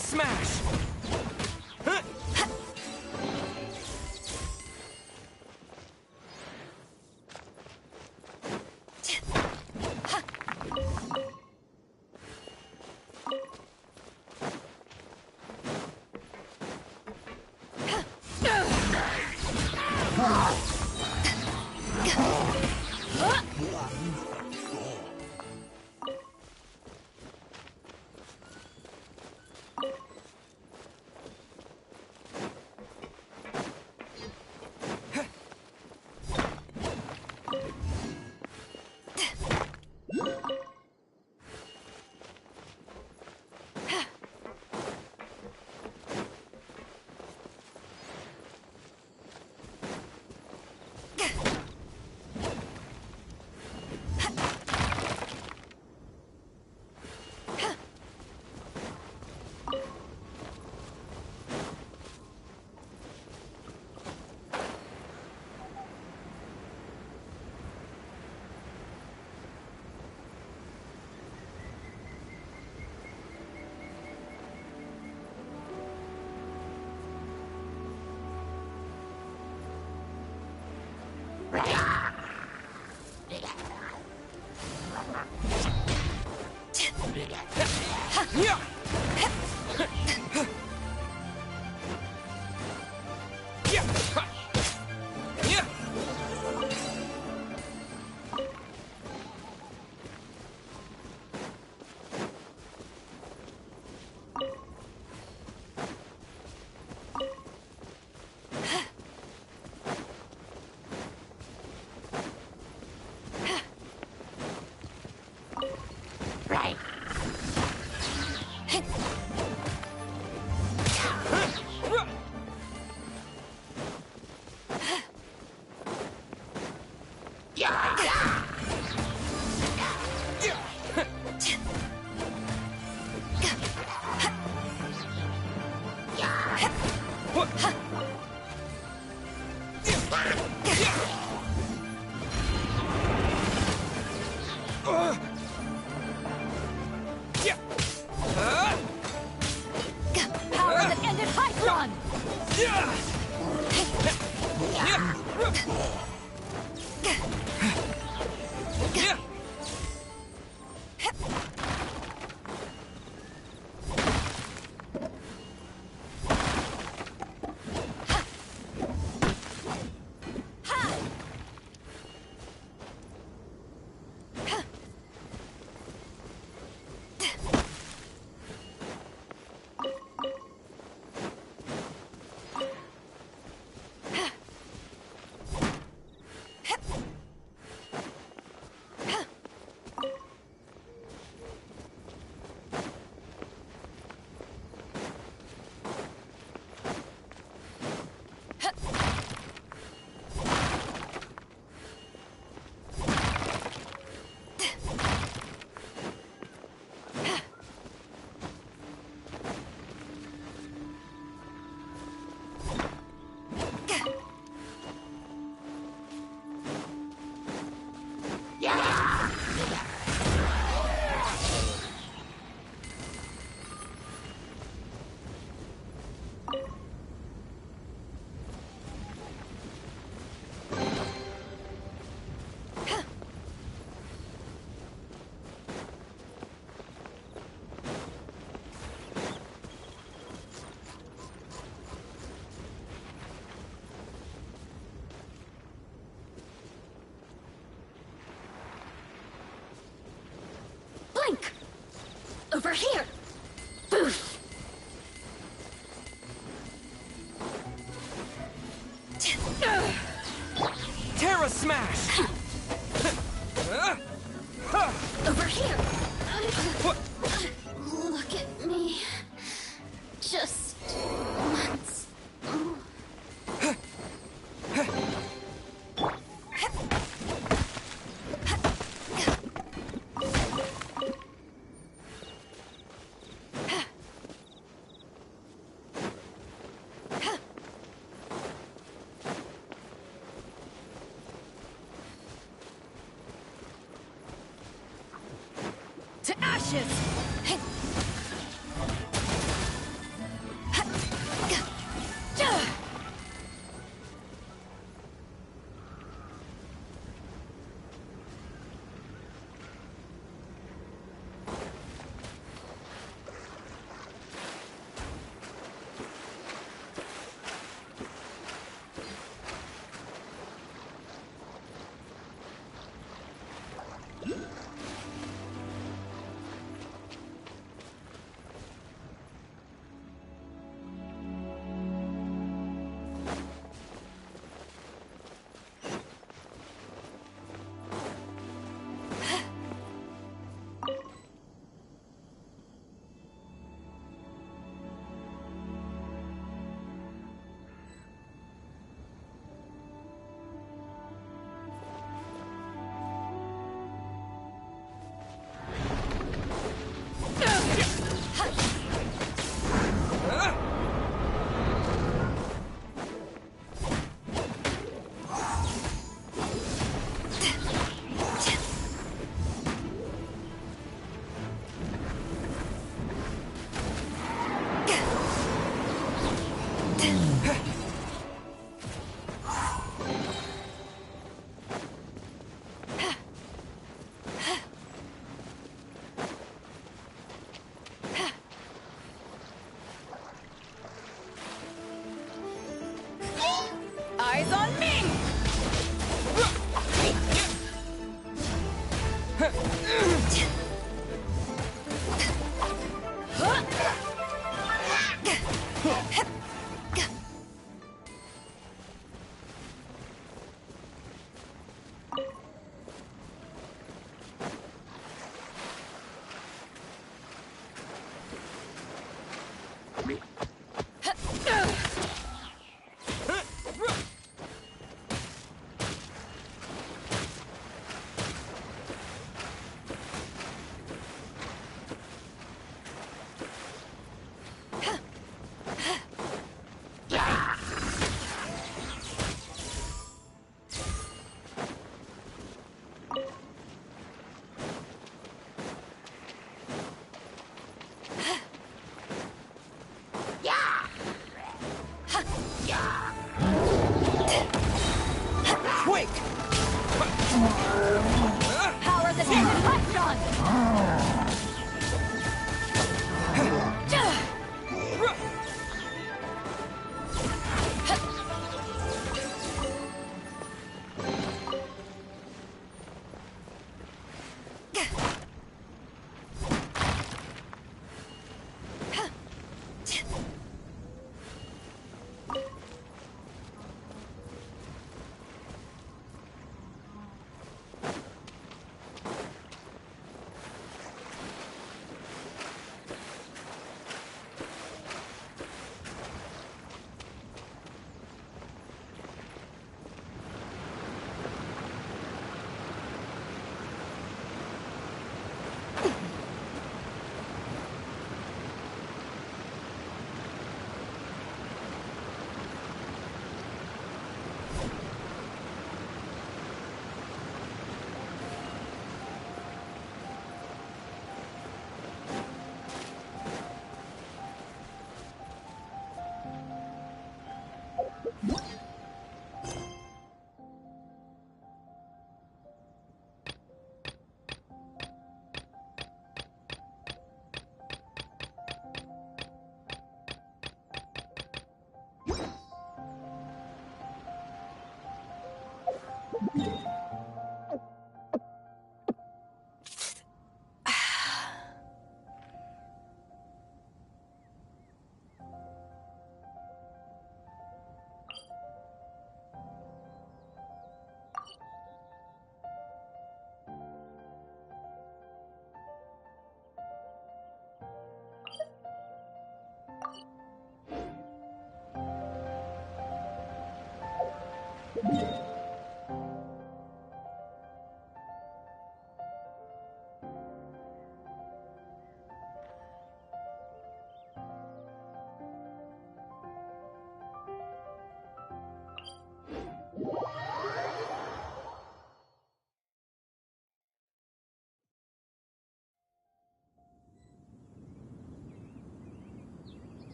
Smash! Huh? Power that ended Hycron! Over here! Boof! Terra Smash! Over here! Look at me. Just once. To ashes! Eyes on me! Yeah!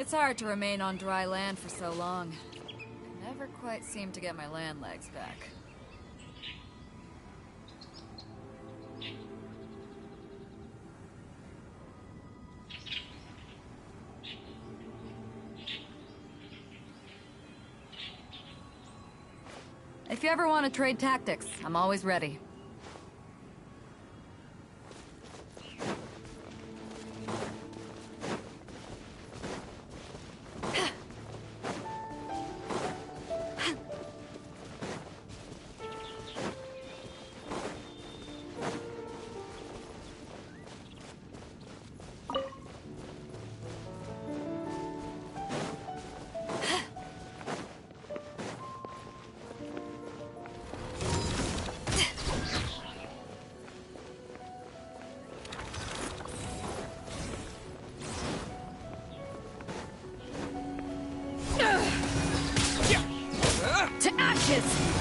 It's hard to remain on dry land for so long. I never quite seem to get my land legs back. If you ever want to trade tactics, I'm always ready. To ashes!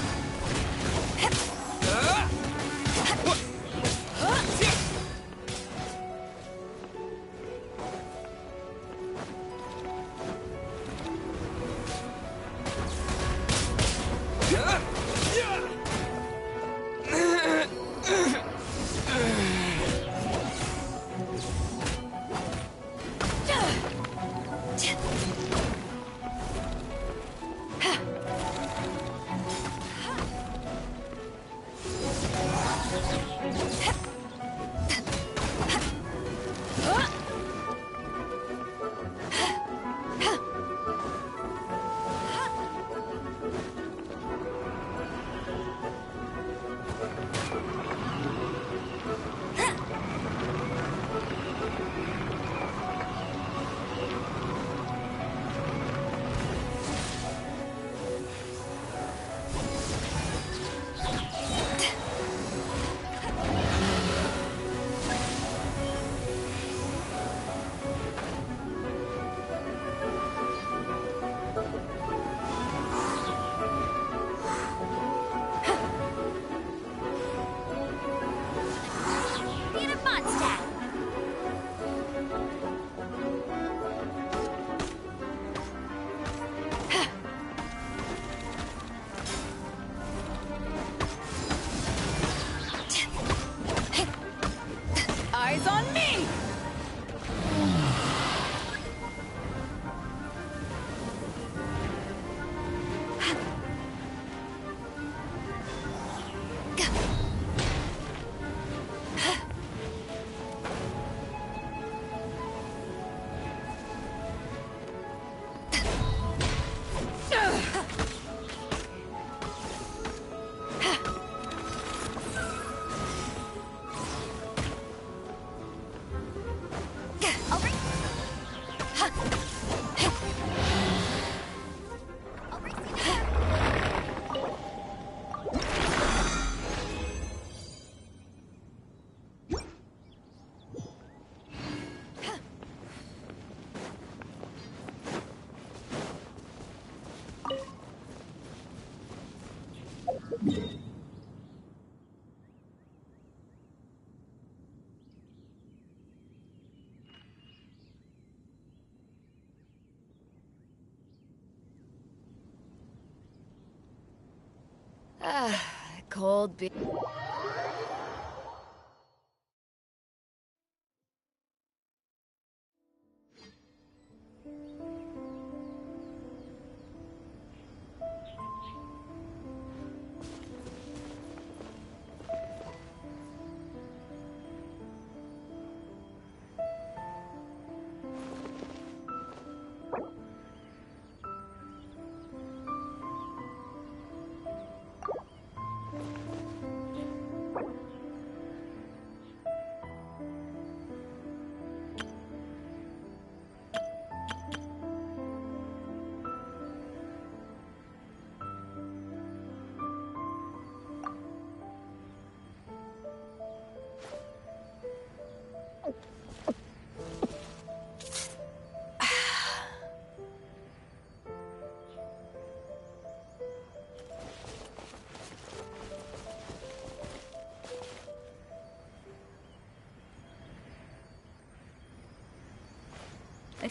Eyes on me! Cold beer.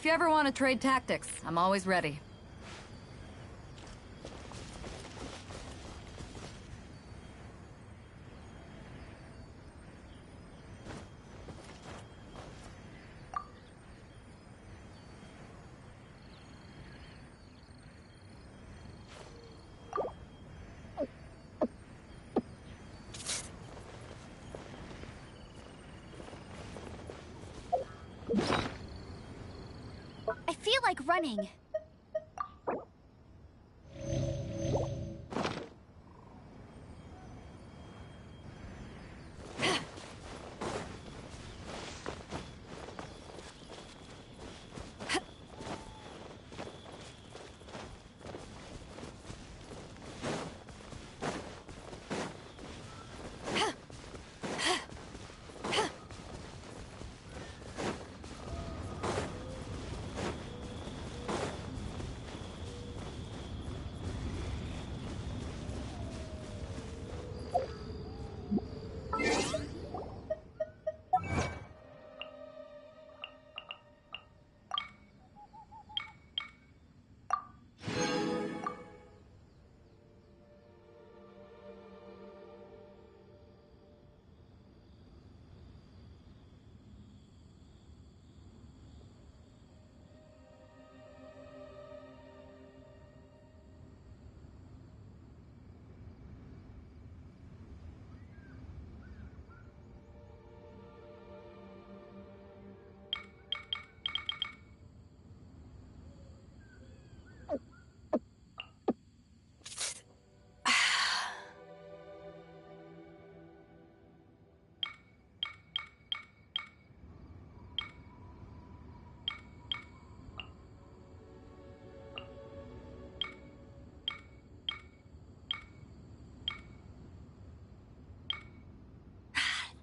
If you ever want to trade tactics, I'm always ready. I feel like running.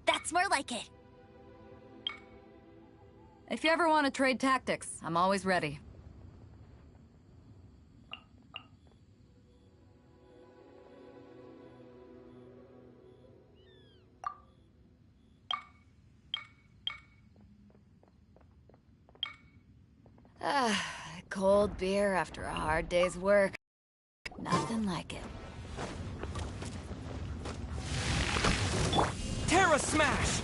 That's more like it. If you ever want to trade tactics, I'm always ready. Cold beer after a hard day's work. Nothing like it. Terra Smash!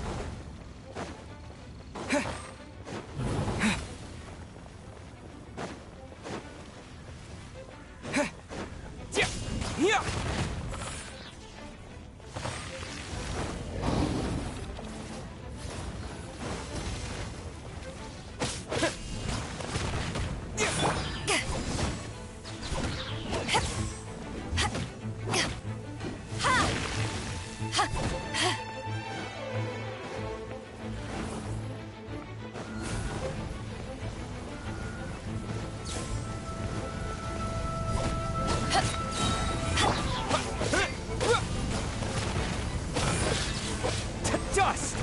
Dust!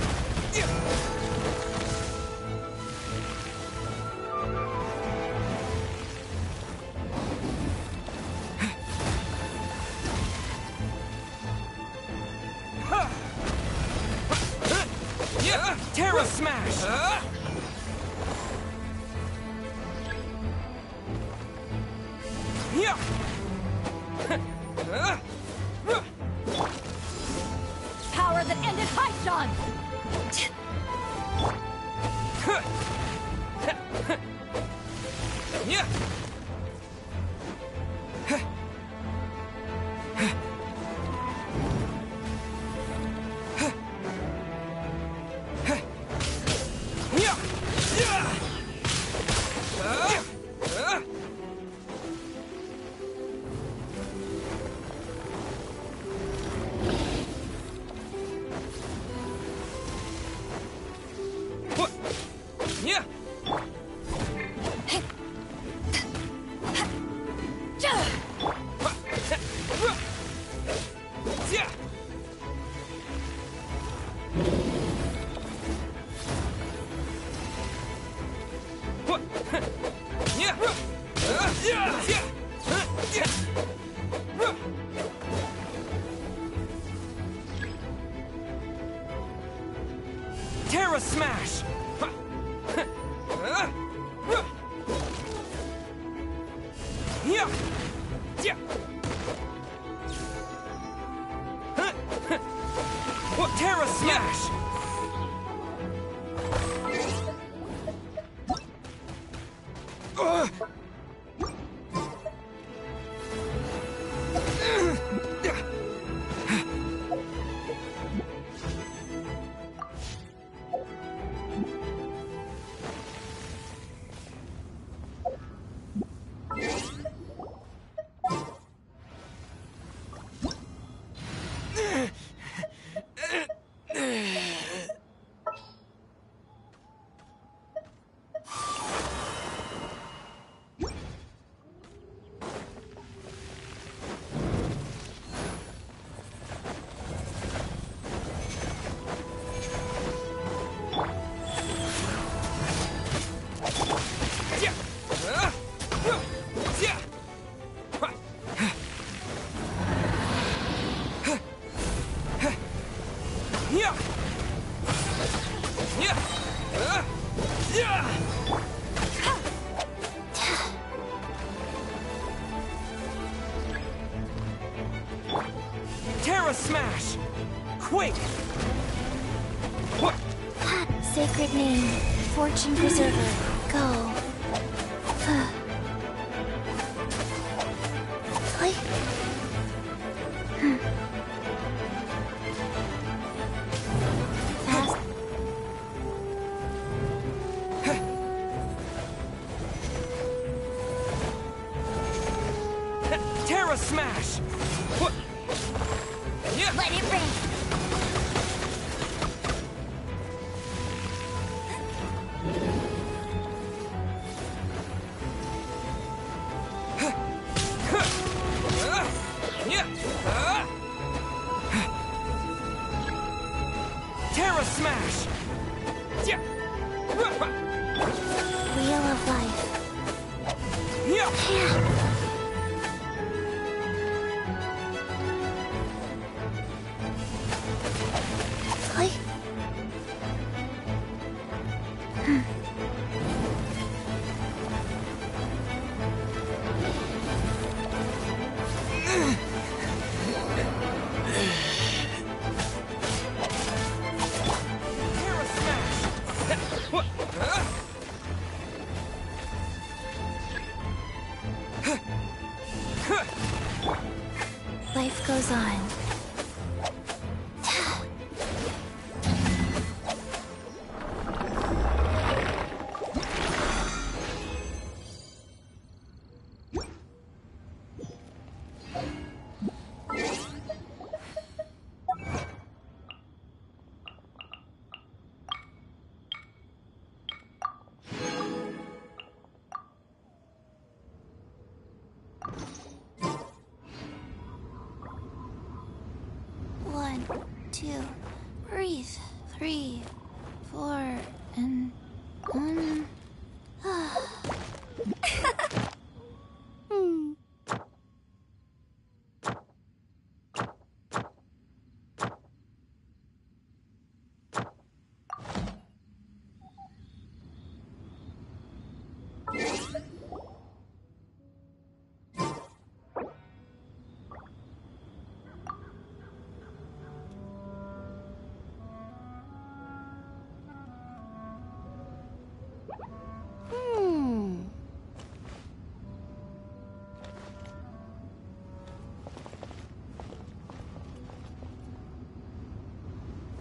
Terra Smash! Power that ended Haishan! Yeah. What? Terra Smash! Terra Smash! Quick! What? Sacred name, fortune preserver, go. Oi. Fast. Terra Smash! What? Yeah. Let it rain. Terra Smash! Wheel of life. Oi. Life goes on. One, two, breathe. 3, 4, and 1.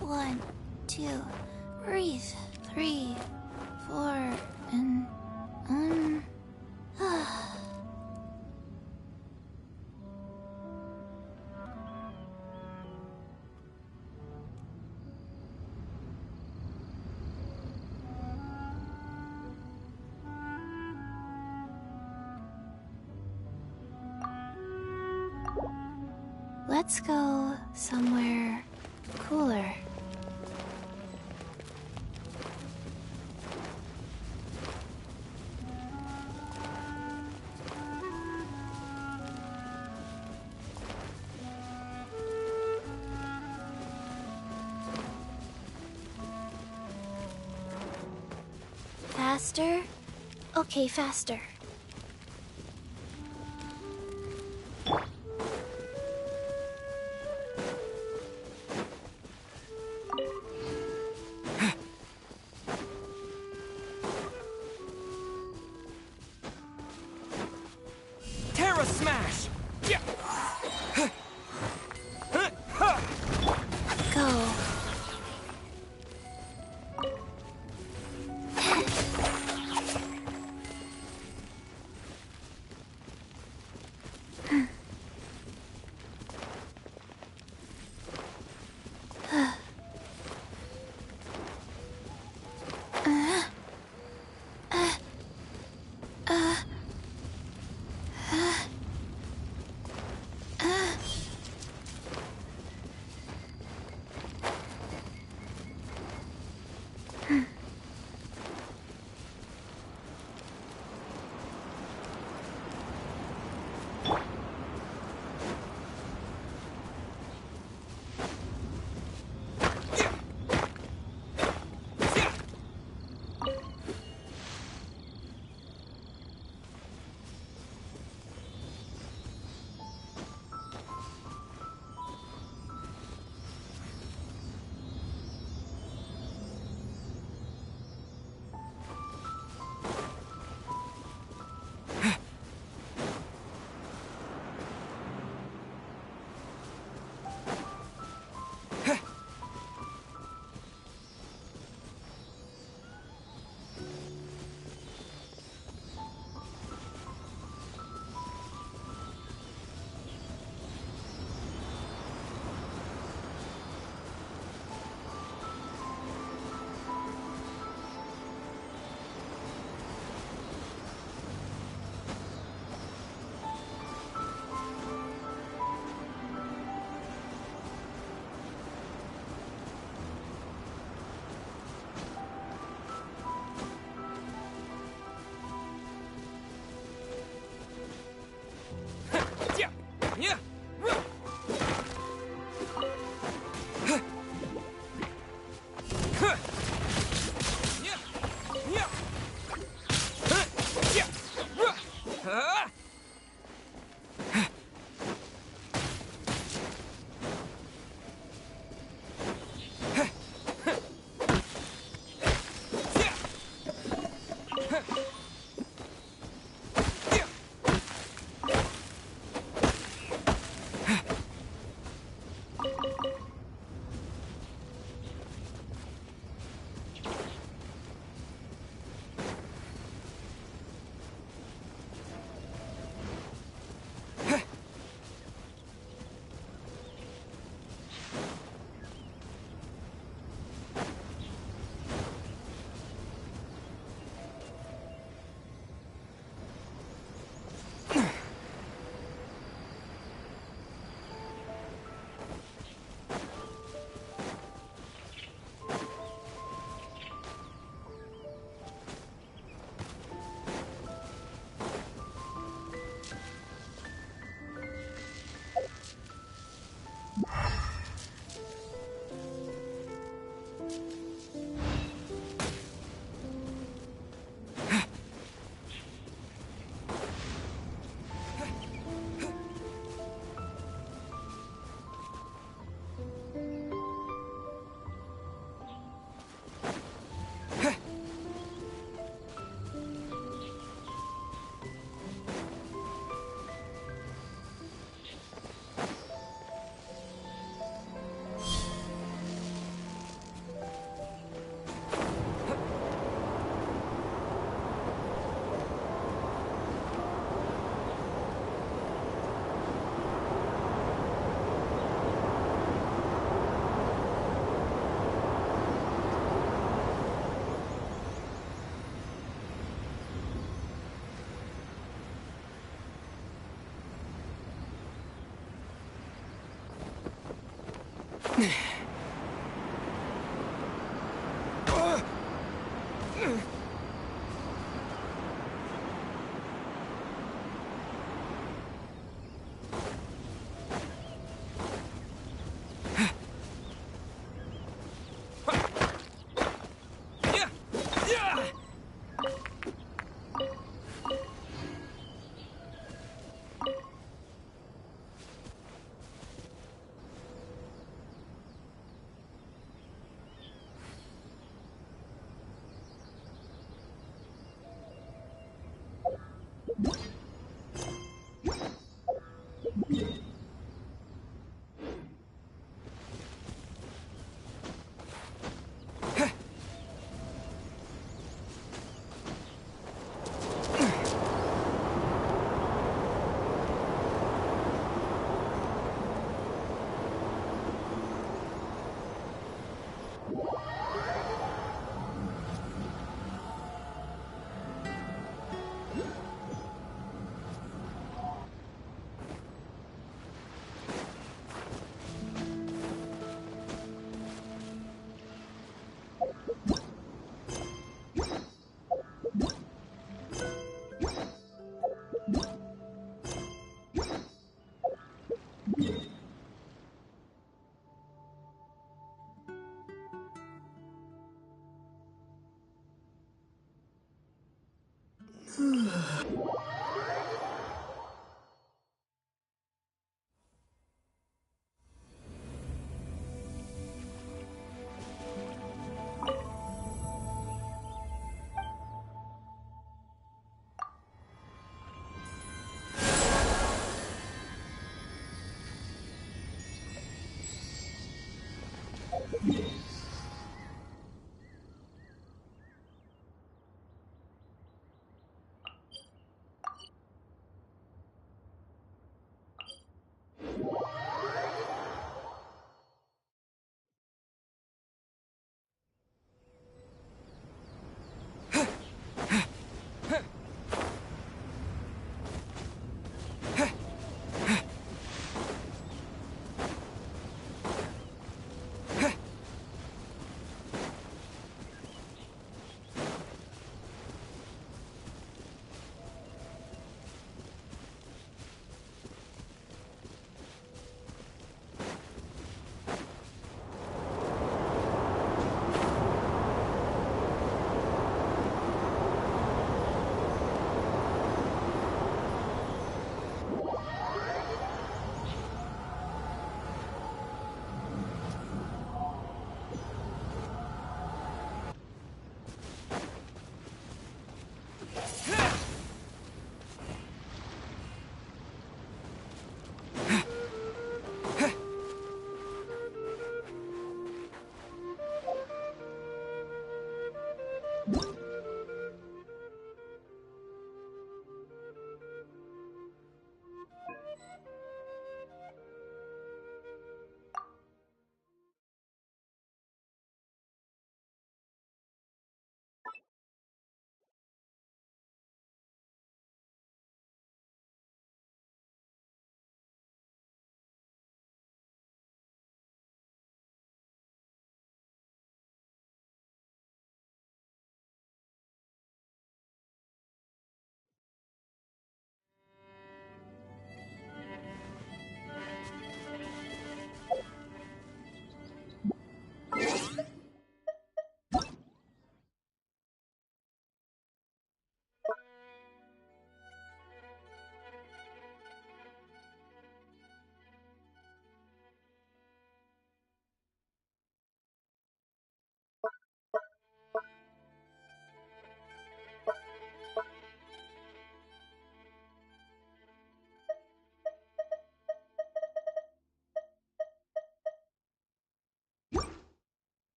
One, two, breathe. 3, 4, and 1. Let's go somewhere cooler. Faster? Okay, faster. Zero smash! Yeah. Go. Yeah.